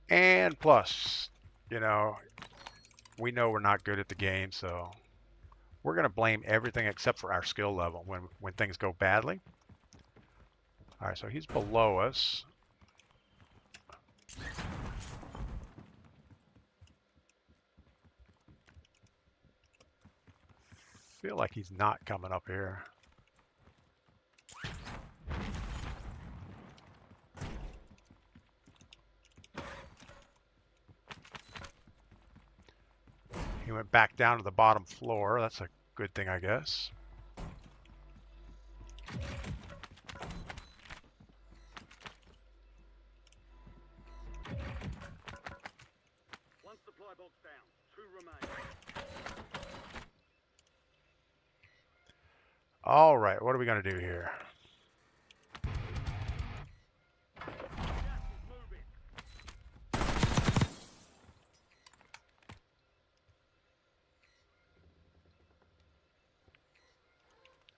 And plus, we know we're not good at the game, so we're going to blame everything except for our skill level when things go badly. All right, so he's below us. feel like he's not coming up here. He went back down to the bottom floor. That's a good thing, I guess. One supply box down. 2 remain. All right, what are we going to do here? Gas is moving.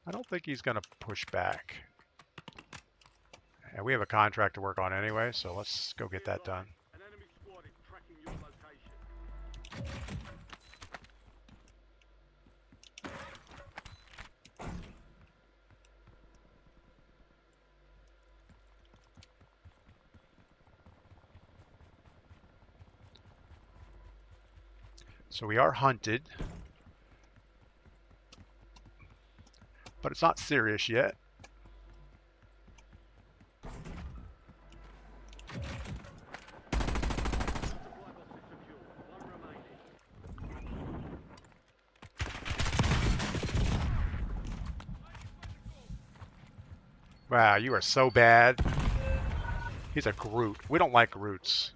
I don't think he's going to push back. And we have a contract to work on anyway, so let's go get that done. An enemy squad is tracking your location. So we are hunted, but it's not serious yet. Supply box is secure. 1 remaining. Wow, you are so bad. He's a Groot. We don't like Groots.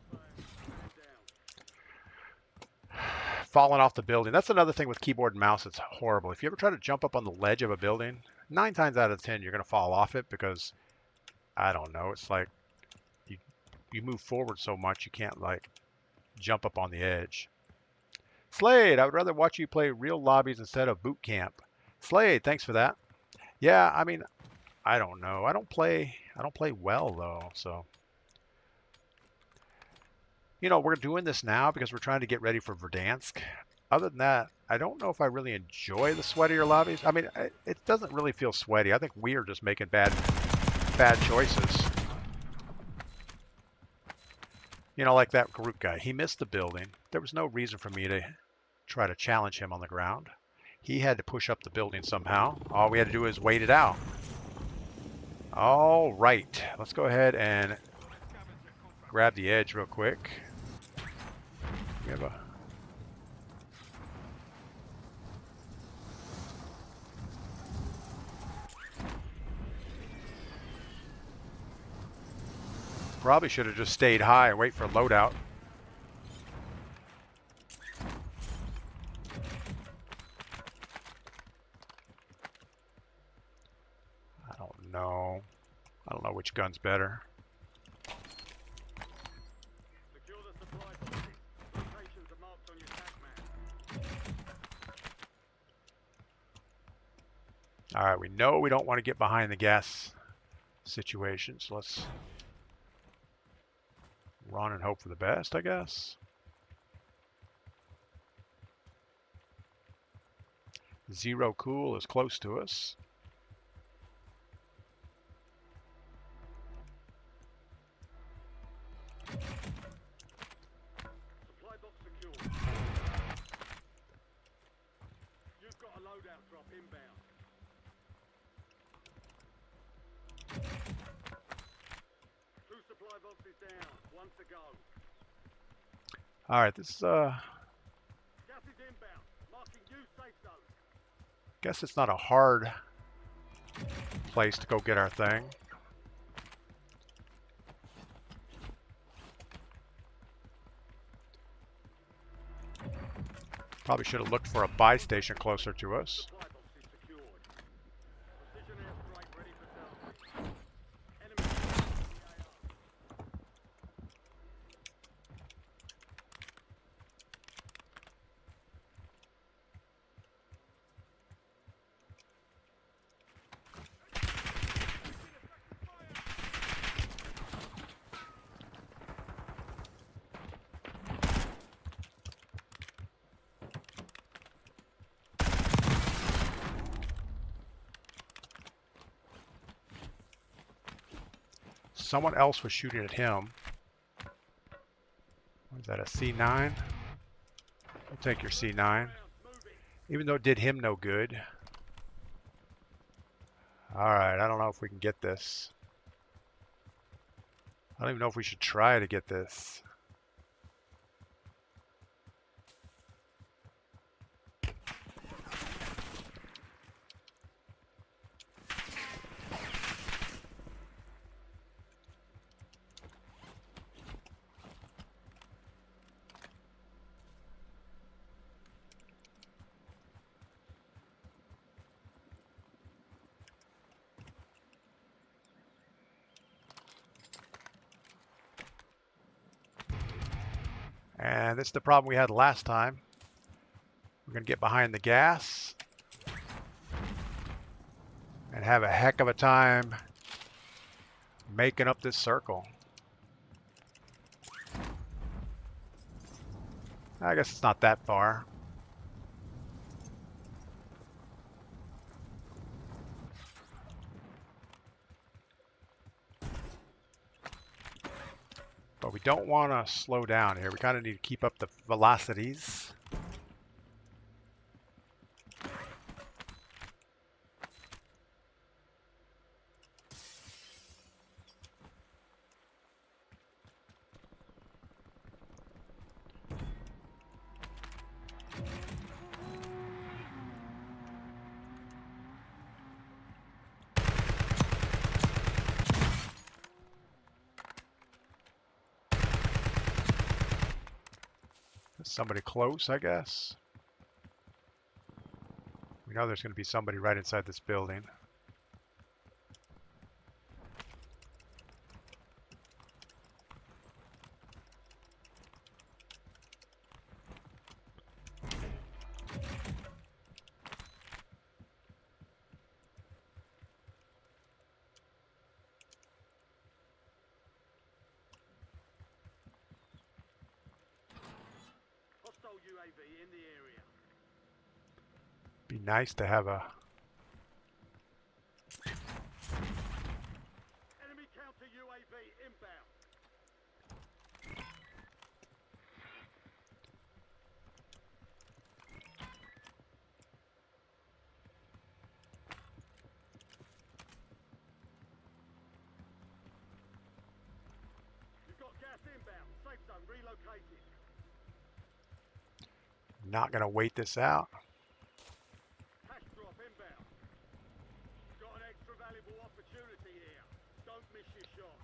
Falling off the building. That's another thing with keyboard and mouse. It's horrible. If you ever try to jump up on the ledge of a building, 9 times out of 10 you're going to fall off it because, I don't know, it's like you move forward so much you can't like jump up on the edge. Slade, I would rather watch you play real lobbies instead of boot camp. Slade, thanks for that. Yeah, I mean, I don't know. I don't play well though, so. You know, we're doing this now because we're trying to get ready for Verdansk. Other than that, I don't know if I really enjoy the sweatier lobbies. I mean, it doesn't really feel sweaty. I think we are just making bad choices. You know, like that Groot guy. He missed the building. There was no reason for me to try to challenge him on the ground. He had to push up the building somehow. All we had to do is wait it out. All right. Let's go ahead and grab the edge real quick. We have a probably should have just stayed high and wait for a loadout. I don't know. I don't know which gun's better. Secure the supply boxes. Locations are marked on your tac map. All right, we know we don't want to get behind the gas situation, so let's run and hope for the best, I guess. Zero Cool is close to us. Supply box secure. You've got a loadout drop inbound. Two supply boxes down. 1 to go. All right, this Gas is inbound. Marking new safe zone. guess it's not a hard place to go get our thing. Probably should have looked for a buy station closer to us. Supply box is secured. Precision airstrike ready for target. Enemy in the AR. Someone else was shooting at him. Was that a C9? I'll take your C9. Moving. Even though it did him no good. Alright, I don't know if we can get this. I don't even know if we should try to get this. And this is the problem we had last time. We're going to get behind the gas and have a heck of a time making up this circle. I guess it's not that far. But we don't want to slow down here. We kind of need to keep up the velocities. Somebody close, I guess. We know there's going to be somebody right inside this building. UAV in the area. Be nice to have a Enemy counter UAV inbound. You've got gas inbound. Safe zone relocated. not going to wait this out. Cash drop inbound. Got an extra valuable opportunity here. Don't miss your shot.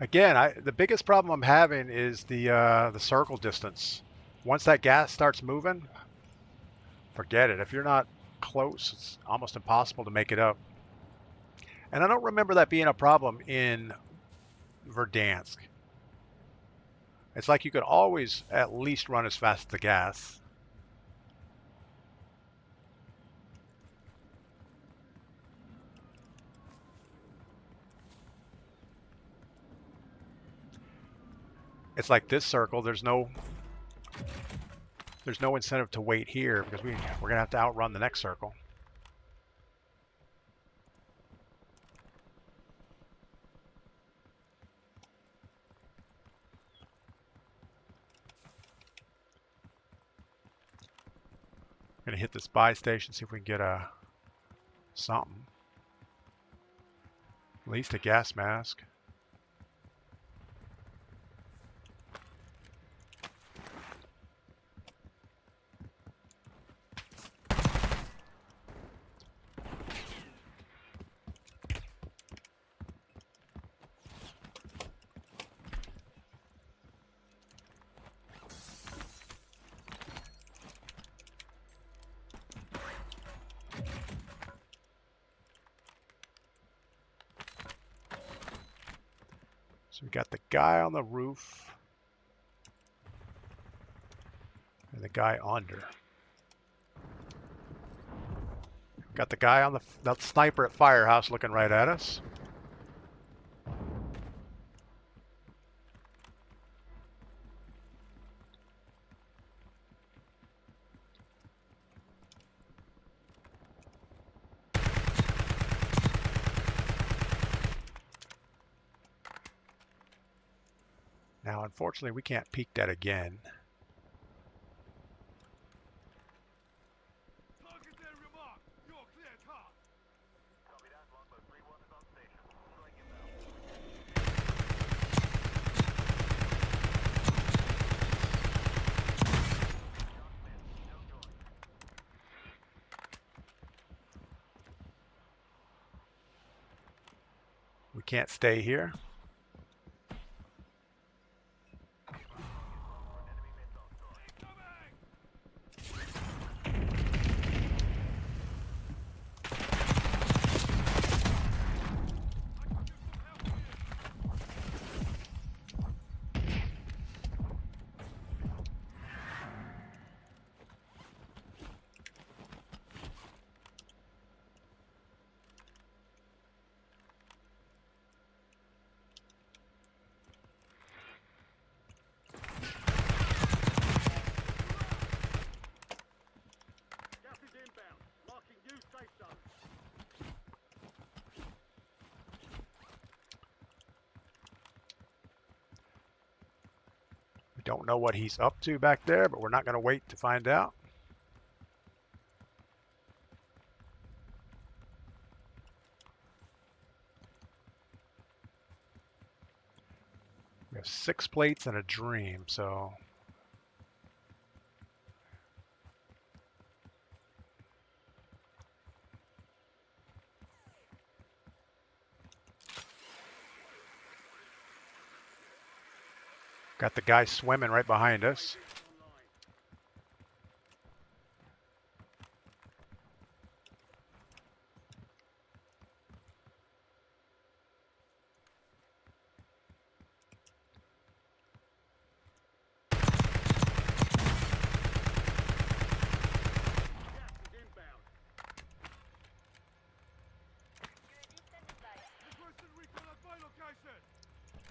Again, the biggest problem I'm having is the circle distance. Once that gas starts moving, forget it. If you're not close, it's almost impossible to make it up. And I don't remember that being a problem in Verdansk. It's like you could always at least run as fast as the gas. It's like this circle, there's no incentive to wait here because we're gonna have to outrun the next circle. I'm gonna hit this buy station, see if we can get something. At least a gas mask. So we got the guy on the roof and the guy under. Got the guy on the sniper at Firehouse looking right at us. Now Unfortunately, we can't peek that again. Target area marked. You're clear, car. Copy that. Longbow 3-1 is on station. Strike inbound. No joy. We can't stay here. Gas is inbound. Marking new safe zone. We don't know what he's up to back there, but we're not going to wait to find out. We have 6 plates and a dream, so got the guy swimming right behind us.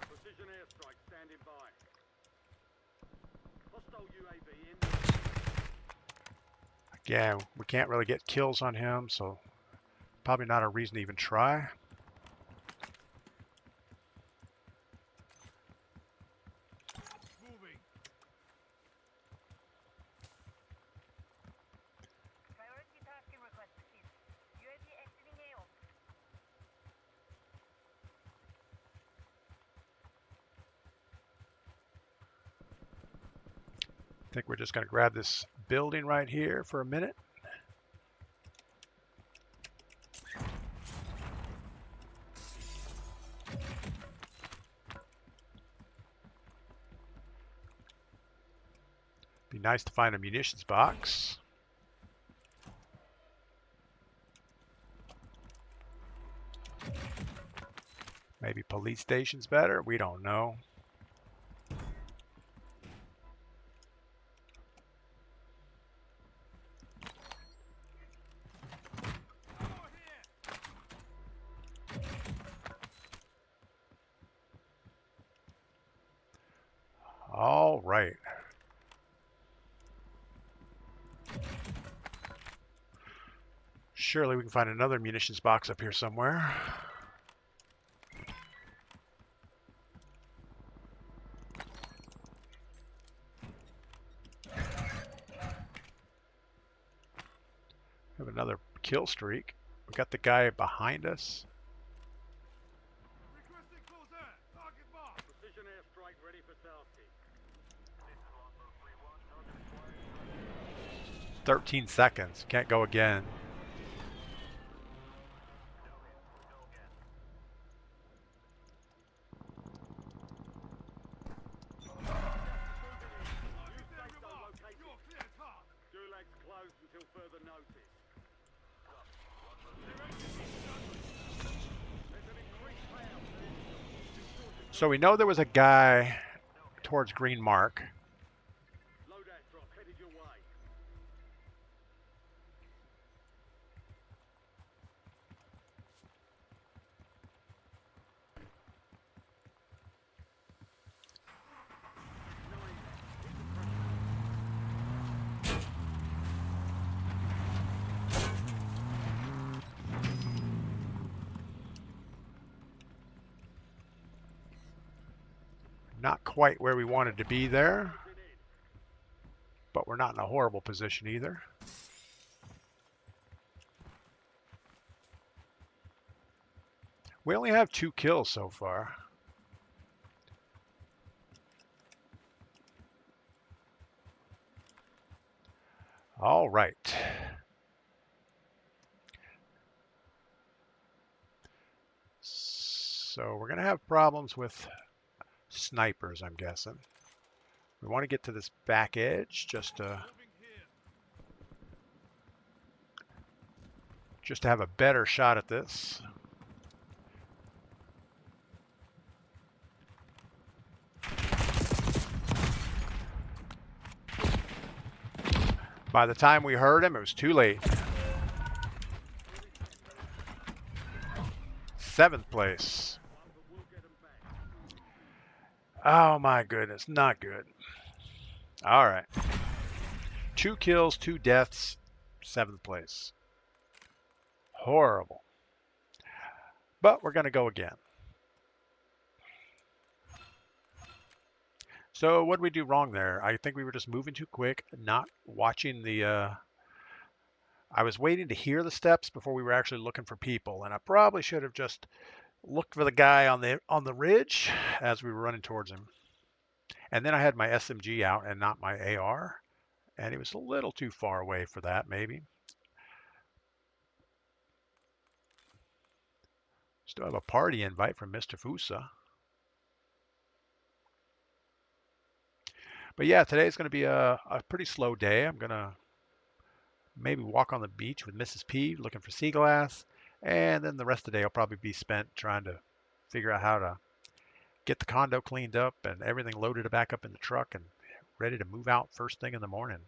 Precision airstrike standing by. Hostile UAV in. Again, we can't really get kills on him, so probably not a reason to even try. Moving. Priority tasking request received. UAV exiting AO. I think we're just going to grab this building right here for a minute. Be nice to find a munitions box. Maybe police station's better. We don't know. All right. Surely we can find another munitions box up here somewhere. Have another kill streak. We got the guy behind us. Requesting close air. Target marked. Precision airstrike ready for tasking. This is Longbow 3-1. Target acquired. 13 seconds. Can't go again. Gulag's closed until further notice. There's an increased payout. So we know there was a guy towards Green Mark. Loadout drop headed your way. Not quite where we wanted to be there, but we're not in a horrible position either. We only have 2 kills so far. All right. So we're going to have problems with snipers, I'm guessing. We want to get to this back edge just to have a better shot at this. By the time we heard him, it was too late. 7th place. Oh my goodness, not good. All right. 2 kills, 2 deaths, 7th place. Horrible. But we're going to go again. So what did we do wrong there? I think we were just moving too quick, not watching the... I was waiting to hear the steps before we were actually looking for people, and I probably should have just looked for the guy on the ridge as we were running towards him. And then I had my SMG out and not my AR, and he was a little too far away for that, maybe. Still have a party invite from Mr. Fusa. But yeah, today's going to be a pretty slow day. I'm going to maybe walk on the beach with Mrs. P looking for sea glass. And then the rest of the day will probably be spent trying to figure out how to get the condo cleaned up and everything loaded back up in the truck and ready to move out first thing in the morning.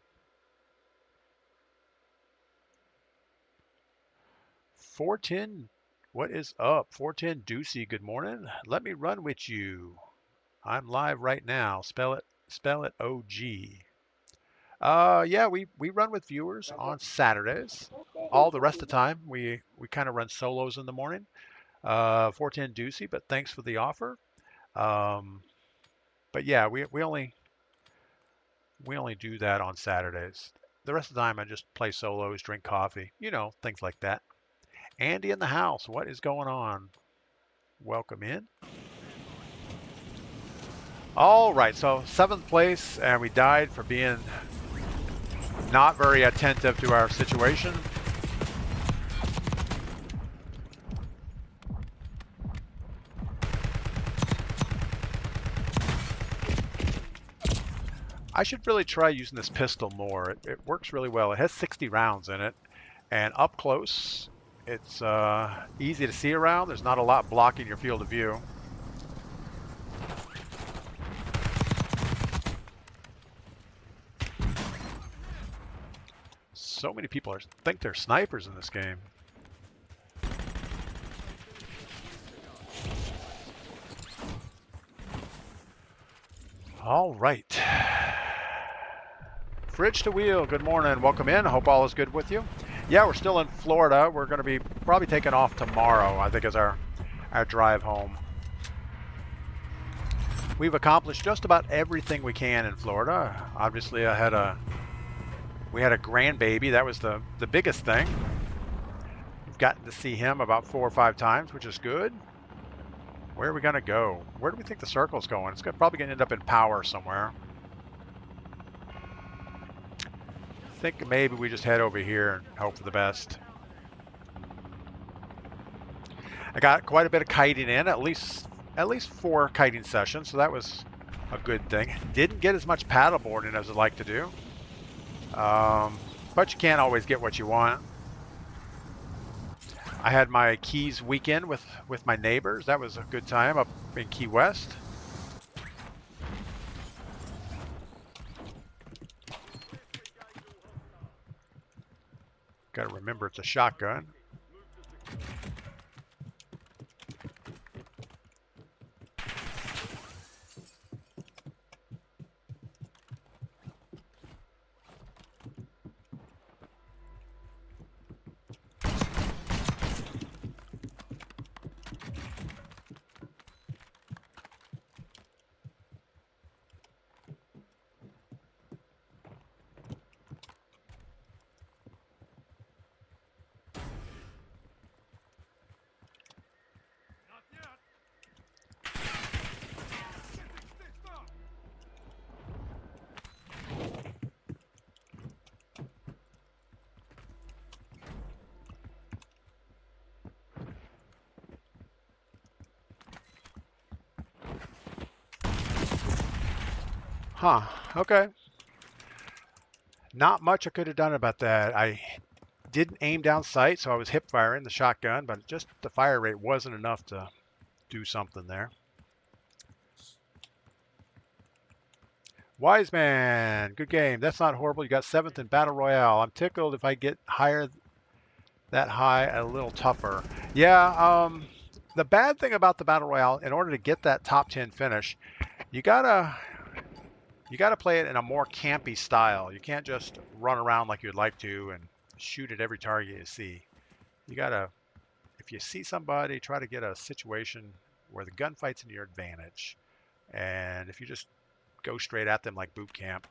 410, what is up? 410 Deucey, good morning. Let me run with you. I'm live right now. Spell it OG. Yeah, we run with viewers on Saturdays. All the rest of the time, we kind of run solos in the morning. 410 Deucey, but thanks for the offer. But yeah, we only do that on Saturdays. The rest of the time, I just play solos, drink coffee, you know, things like that. Andy in the house, what is going on? Welcome in. All right, so 7th place, and we died for being not very attentive to our situation. I should really try using this pistol more. It works really well. It has 60 rounds in it, and up close, it's easy to see around. There's not a lot blocking your field of view. So many people think they're snipers in this game. All right. Fridge to Wheel, good morning. Welcome in. I hope all is good with you. Yeah, we're still in Florida. We're going to be probably taking off tomorrow, I think, is our drive home. We've accomplished just about everything we can in Florida. Obviously, we had a grandbaby. That was the biggest thing. We've gotten to see him about 4 or 5 times, which is good. Where are we going to go? Where do we think the circle's going? It's probably going to end up in power somewhere. I think maybe we just head over here and hope for the best. I got quite a bit of kiting in, at least 4 kiting sessions, so that was a good thing. Didn't get as much paddleboarding as I'd like to do. But you can't always get what you want. I had my Keys weekend with my neighbors. That was a good time up in Key West. Got to remember it's a shotgun. Huh. Okay. Not much I could have done about that. I didn't aim down sight, so I was hip firing the shotgun, but just the fire rate wasn't enough to do something there. Wise Man, good game. That's not horrible. You got 7th in Battle Royale. I'm tickled if I get higher, that high, a little tougher. Yeah, the bad thing about the Battle Royale, in order to get that top 10 finish, you gotta play it in a more campy style. You can't just run around like you'd like to and shoot at every target you see. You gotta, if you see somebody, try to get a situation where the gunfight's in your advantage. And if you just go straight at them like boot camp,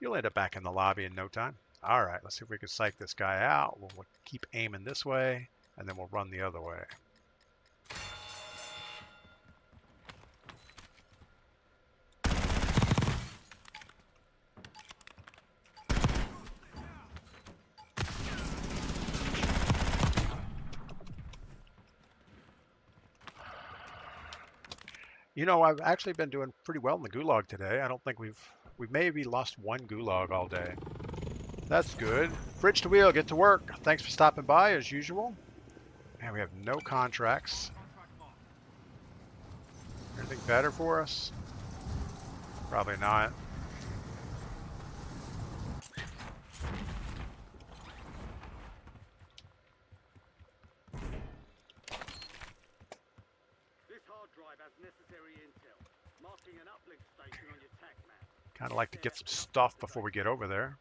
you'll end up back in the lobby in no time. All right, let's see if we can psych this guy out. We'll keep aiming this way, and then we'll run the other way. You know, I've actually been doing pretty well in the gulag today. I don't think we've maybe lost one gulag all day. That's good. Fridge to wheel, get to work. Thanks for stopping by as usual. And we have no contracts. Anything better for us? Probably not. Kind of like to get some stuff before we get over there.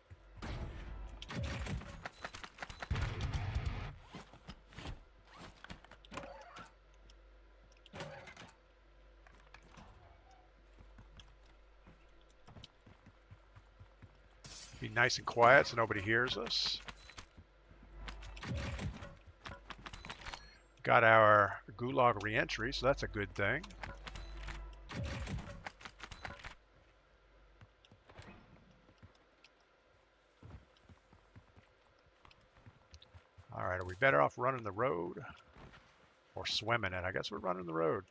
Be nice and quiet so nobody hears us. Got our gulag re-entry, so that's a good thing. All right, are we better off running the road or swimming it? I guess we're running the road.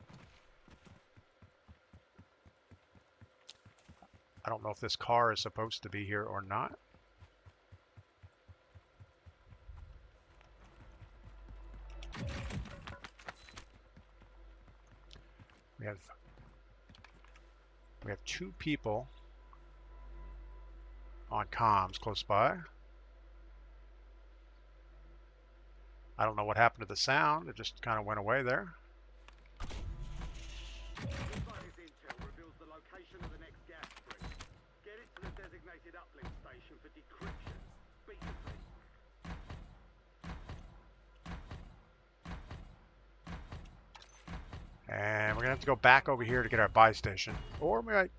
I don't know if this car is supposed to be here or not. We have 2 people on comms close by. I don't know what happened to the sound. It just kind of went away there. And we're going to have to go back over here to get our buy station. Or we might...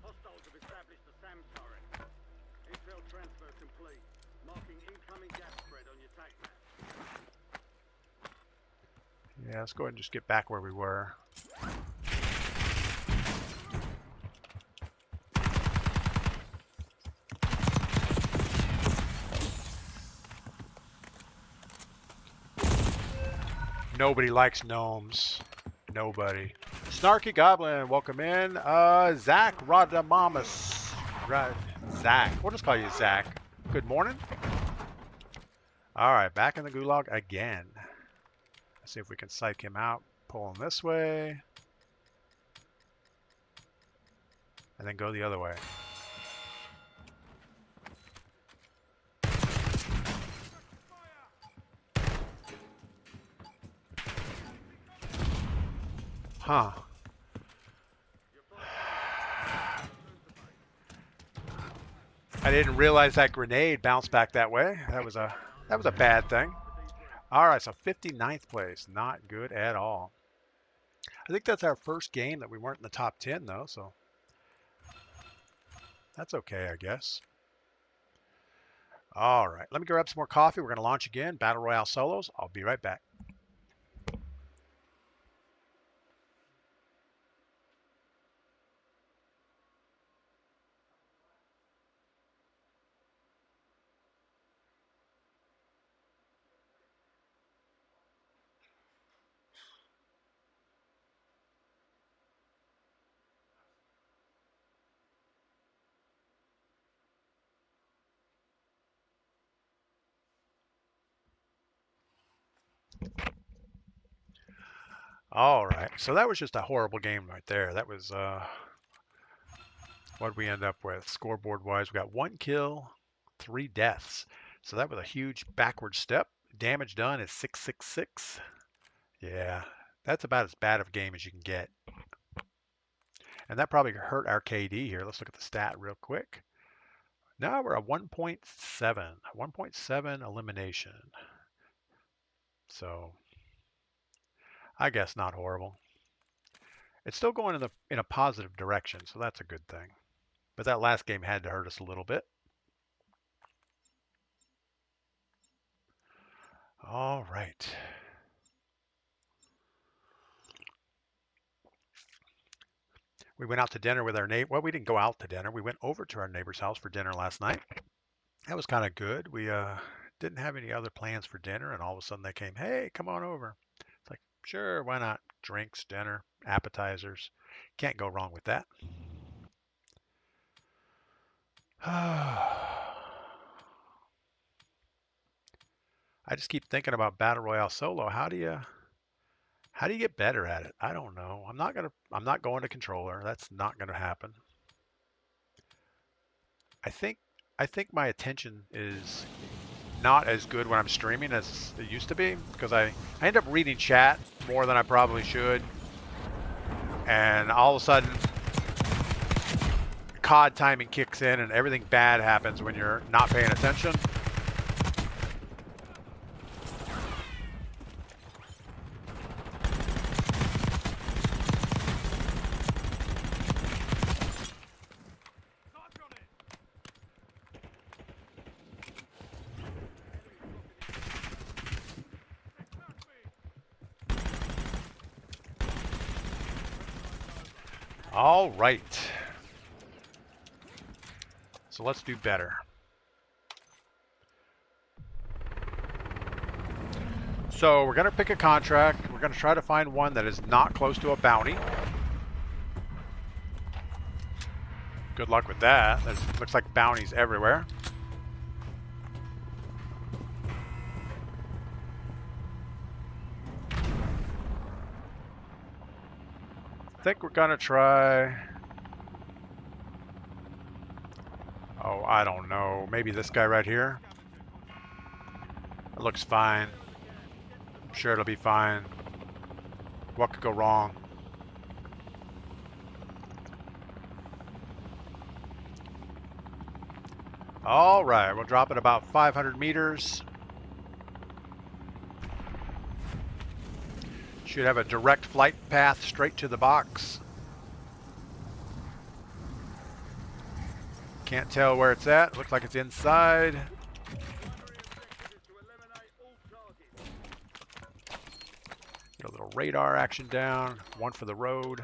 Hostiles have established the SAM turret. Intel transfer complete. Marking incoming gas spread on your tac map. Yeah, let's go ahead and just get back where we were. Nobody likes gnomes. Nobody. Snarky Goblin, welcome in. Zach Rodamamus. Zach. We'll just call you Zach. Good morning. All right, back in the gulag again. Let's see if we can psych him out. Pull him this way. And then go the other way. Huh. I didn't realize that grenade bounced back that way. That was a bad thing. All right, so 59th place, not good at all. I think that's our first game that we weren't in the top 10 though, so that's okay, I guess. All right, let me grab some more coffee. We're going to launch again, Battle Royale solos. I'll be right back. All right, so that was just a horrible game right there. That was what we end up with scoreboard-wise. We got 1 kill, 3 deaths. So that was a huge backward step. Damage done is 666. Yeah, that's about as bad of a game as you can get. And that probably hurt our KD here. Let's look at the stat real quick. Now we're at 1.7. 1.7 elimination. So I guess not horrible. It's still going in a positive direction, so that's a good thing. But that last game had to hurt us a little bit. All right. We went out to dinner with our neighbor. Well, we didn't go out to dinner. We went over to our neighbor's house for dinner last night. That was kind of good. We didn't have any other plans for dinner, and all of a sudden they came, hey, come on over. It's like, sure, why not? Drinks, dinner, appetizers. Can't go wrong with that. I just keep thinking about Battle Royale solo. How do you get better at it? I don't know. I'm not going to controller. That's not gonna happen. I think my attention is not as good when I'm streaming as it used to be, because I end up reading chat more than I probably should. And all of a sudden COD timing kicks in and everything bad happens when you're not paying attention. All right. So let's do better. So we're going to pick a contract. We're going to try to find one that is not close to a bounty. Good luck with that. There looks like bounties everywhere. I think we're going to try... Oh, I don't know. Maybe this guy right here. It looks fine. I'm sure it'll be fine. What could go wrong? All right, we'll drop it about 500 meters. Should have a direct flight path straight to the box. Can't tell where it's at. Looks like it's inside. Get a little radar action down. One for the road.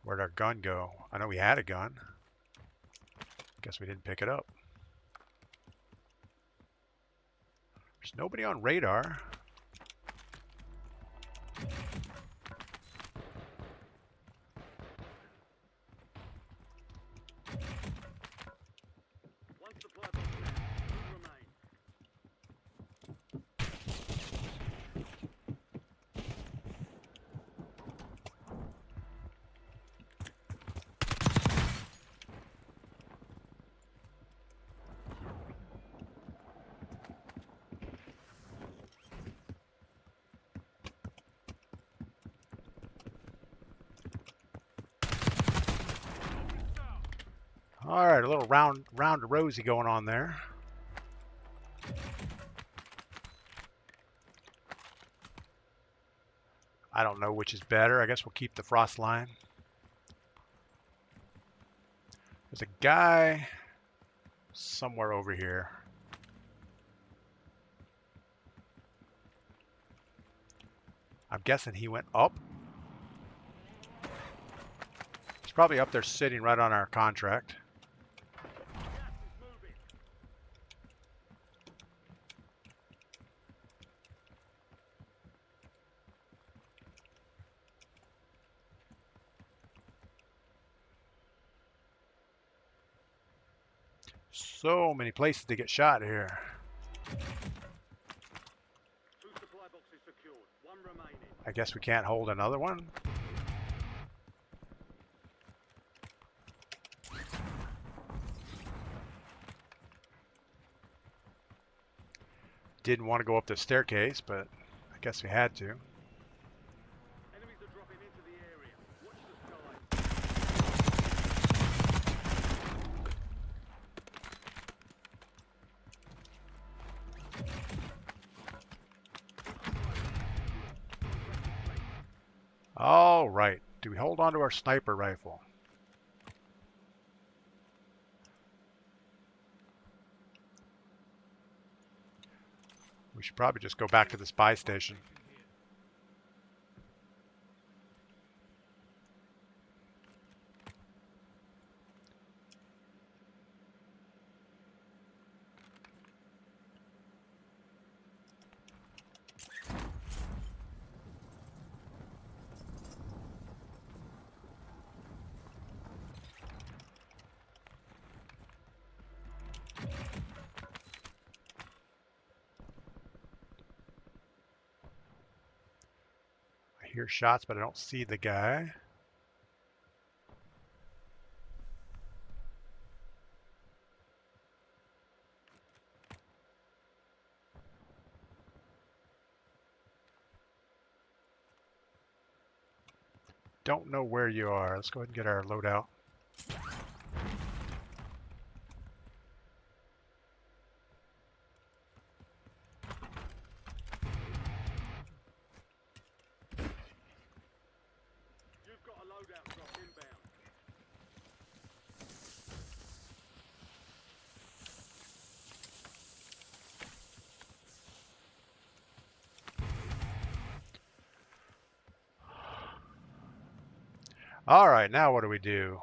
Where'd our gun go? I know we had a gun. Guess we didn't pick it up. There's nobody on radar. All right, a little round rosy going on there. I don't know which is better. I guess we'll keep the frost line. There's a guy somewhere over here. I'm guessing he went up. He's probably up there sitting right on our contract. So many places to get shot here. 2 supply boxes secured. 1 remaining. I guess we can't hold another one. Didn't want to go up the staircase, but I guess we had to. Enemies are dropping into the area. Watch the sky. All right. Do we hold on to our sniper rifle? We should probably just go back to the spy station. I hear shots, but I don't see the guy. Don't know where you are. Let's go ahead and get our loadout. You've got a loadout drop inbound. All right, now what do we do?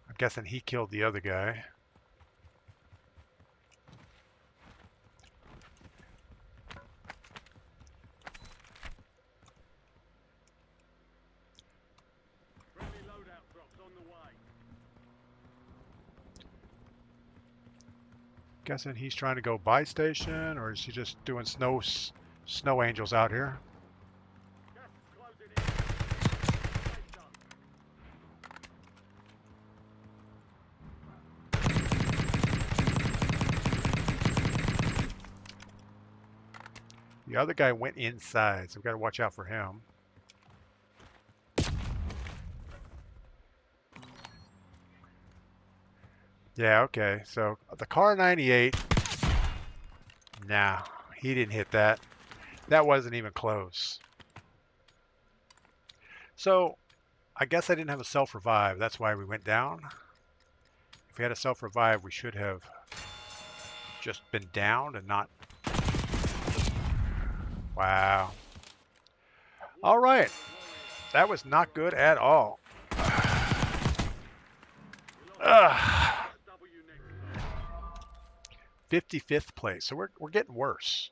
I'm guessing he killed the other guy. Friendly loadout drops on the way. Guessing he's trying to go buy station, or is he just doing snow angels out here? Gas is closing in. Safe zone. The other guy went inside, so we've got to watch out for him. Yeah, okay. So the car 98. Nah, he didn't hit that. That wasn't even close. So I guess I didn't have a self-revive. That's why we went down. If we had a self-revive, we should have just been downed and not... Wow. All right. That was not good at all. Ugh. 55th place. So we're getting worse.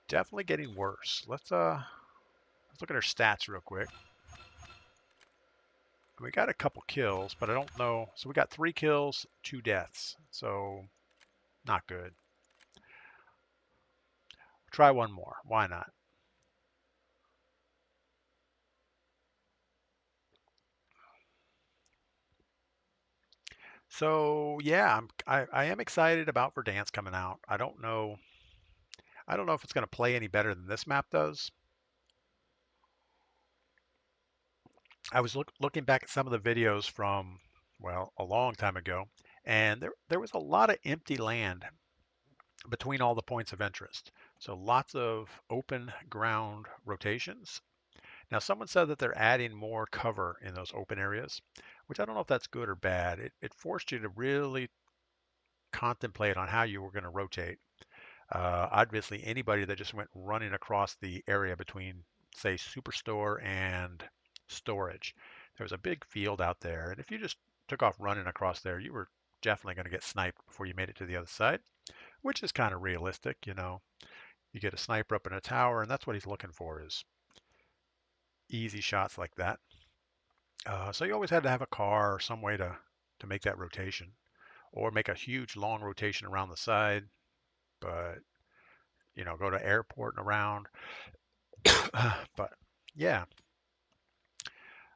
Definitely getting worse. Let's look at our stats real quick. We got a couple kills, but I don't know. So we got 3 kills, 2 deaths. So not good. Try one more. Why not? So yeah, I am excited about Verdansk coming out. I don't know if it's going to play any better than this map does. I was looking back at some of the videos from, well, a long time ago, and there was a lot of empty land between all the points of interest. So lots of open ground rotations. Now someone said that they're adding more cover in those open areas, which I don't know if that's good or bad. It forced you to really contemplate on how you were going to rotate. Obviously, anybody that just went running across the area between, say, Superstore and Storage, there was a big field out there, and if you just took off running across there, you were definitely going to get sniped before you made it to the other side, which is kind of realistic, you know. You get a sniper up in a tower, and that's what he's looking for is easy shots like that. So you always had to have a car or some way to make that rotation, or make a huge long rotation around the side, but you know, go to airport and around. But yeah,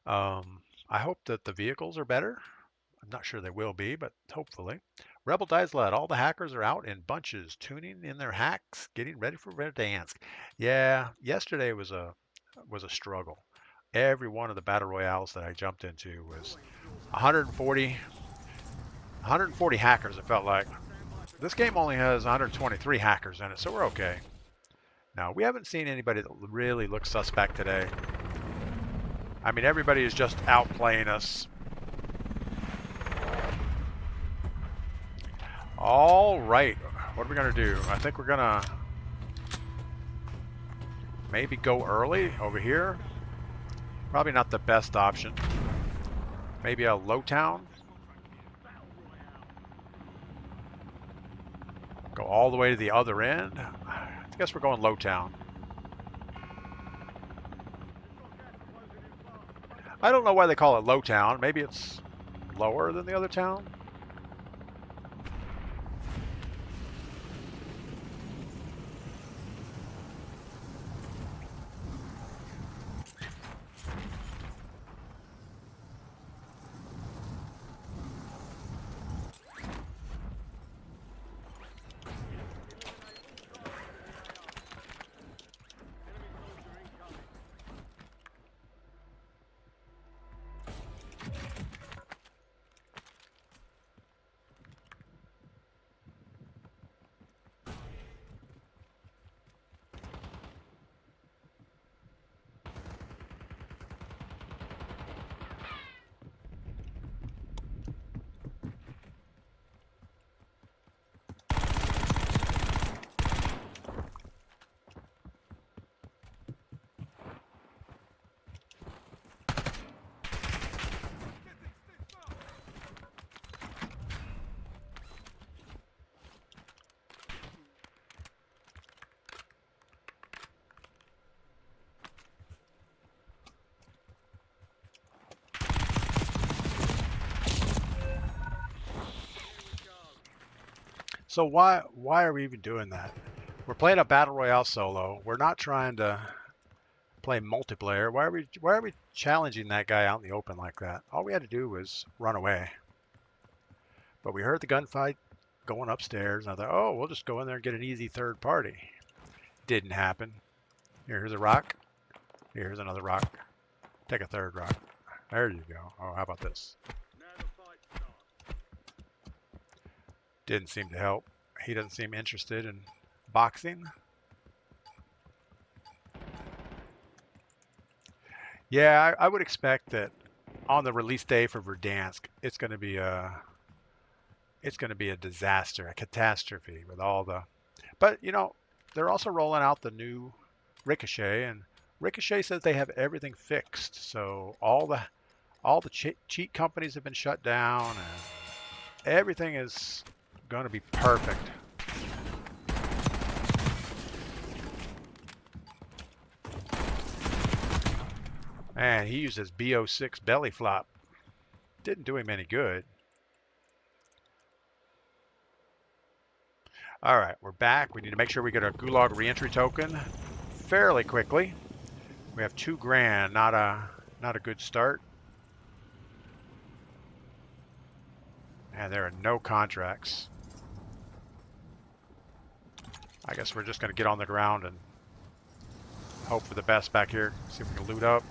I hope that the vehicles are better. I'm not sure they will be, but hopefully. Rebel Dies Let. All the hackers are out in bunches, tuning in their hacks, getting ready for Verdansk. Yeah, yesterday was a struggle. Every one of the battle royales that I jumped into was 140 hackers. It felt like this game only has 123 hackers in it, so we're okay. Now we haven't seen anybody that really looks suspect today. I mean, everybody is just outplaying us. All right, what are we gonna do? I think we're gonna maybe go early over here. Probably not the best option. Maybe a low town. Go all the way to the other end. I guess we're going low town. I don't know why they call it low town. Maybe it's lower than the other town. So why are we even doing that? We're playing a battle royale solo. We're not trying to play multiplayer. Why are we challenging that guy out in the open like that? All we had to do was run away. But we heard the gunfight going upstairs, and I thought, oh, we'll just go in there and get an easy third party. Didn't happen. Here's a rock. Here's another rock. Take a third rock. There you go. Oh, how about this? Didn't seem to help. He doesn't seem interested in boxing. Yeah, I would expect that on the release day for Verdansk, it's going to be a disaster, a catastrophe with all the. But you know, they're also rolling out the new Ricochet, and Ricochet says they have everything fixed. So all the cheat companies have been shut down, and everything is going to be perfect. Man, he used his BO6 belly flop. Didn't do him any good. All right, we're back. We need to make sure we get a Gulag reentry token fairly quickly. We have $2,000, not a good start. And there are no contracts. I guess we're just going to get on the ground and hope for the best back here. See if we can loot up.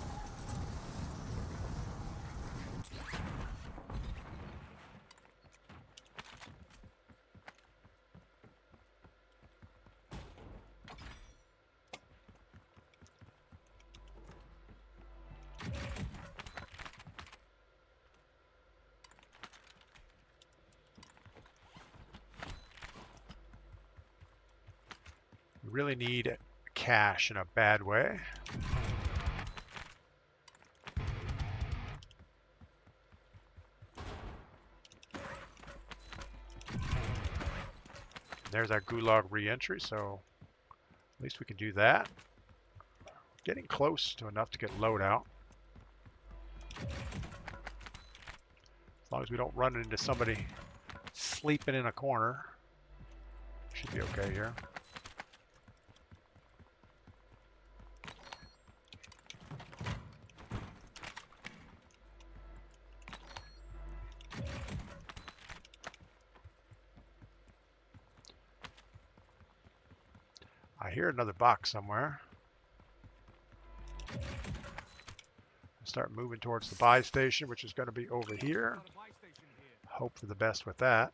really need cash in a bad way. There's our gulag re-entry, so at least we can do that. Getting close to enough to get loadout. As long as we don't run into somebody sleeping in a corner, should be okay here. I hear another box somewhere. Start moving towards the buy station, which is going to be over here. Hope for the best with that.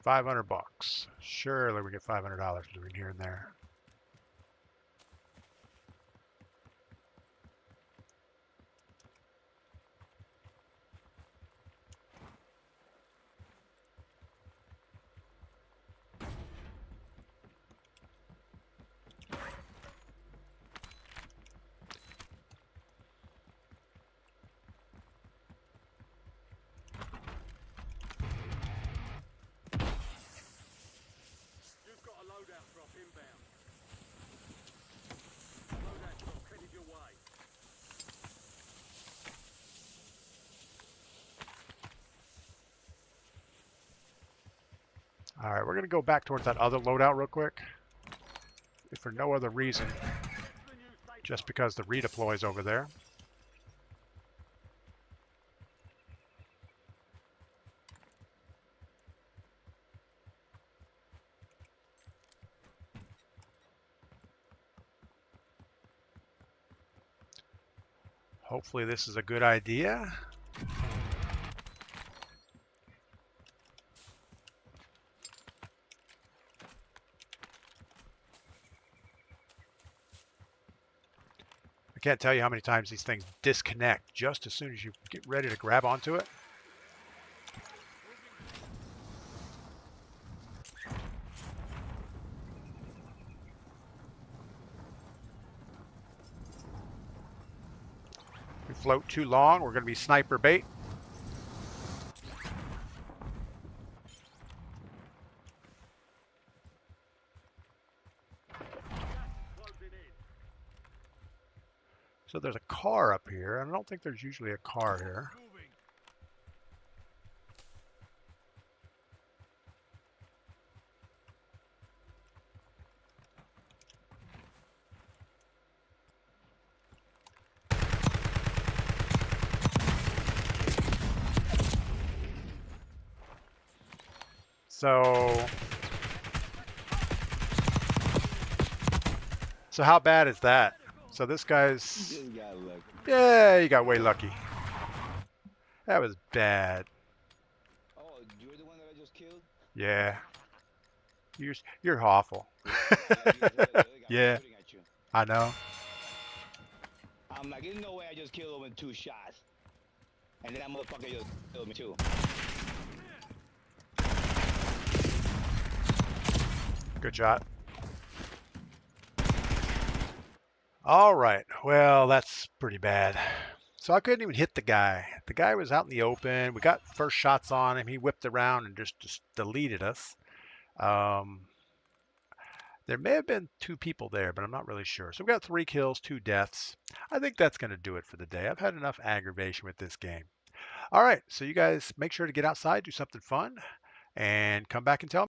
$500. Surely we get $500 between here and there. You've got a loadout drop inbound. Loadout drop headed your way. All right, we're going to go back towards that other loadout real quick. If for no other reason, The new safe just because the redeploy is over there. Hopefully this is a good idea. I can't tell you how many times these things disconnect just as soon as you get ready to grab onto it. If we float too long, we're going to be sniper bait. closing in. So there's a car up here. I don't think there's usually a car here. Moving. So how bad is that? So this guy's, Just got lucky. yeah, you got way lucky. That was bad. Oh, you're the one that I just killed? Yeah. You're awful. Yeah. Shooting at you. I know. I'm like, there's no way I just killed him in 2 shots. And then that motherfucker just killed me too. Good shot. All right. Well, that's pretty bad. So I couldn't even hit the guy. The guy was out in the open. We got first shots on him. He whipped around and just deleted us. There may have been 2 people there, but I'm not really sure. So we got 3 kills, 2 deaths. I think that's going to do it for the day. I've had enough aggravation with this game. All right. So you guys make sure to get outside, do something fun, and come back and tell me.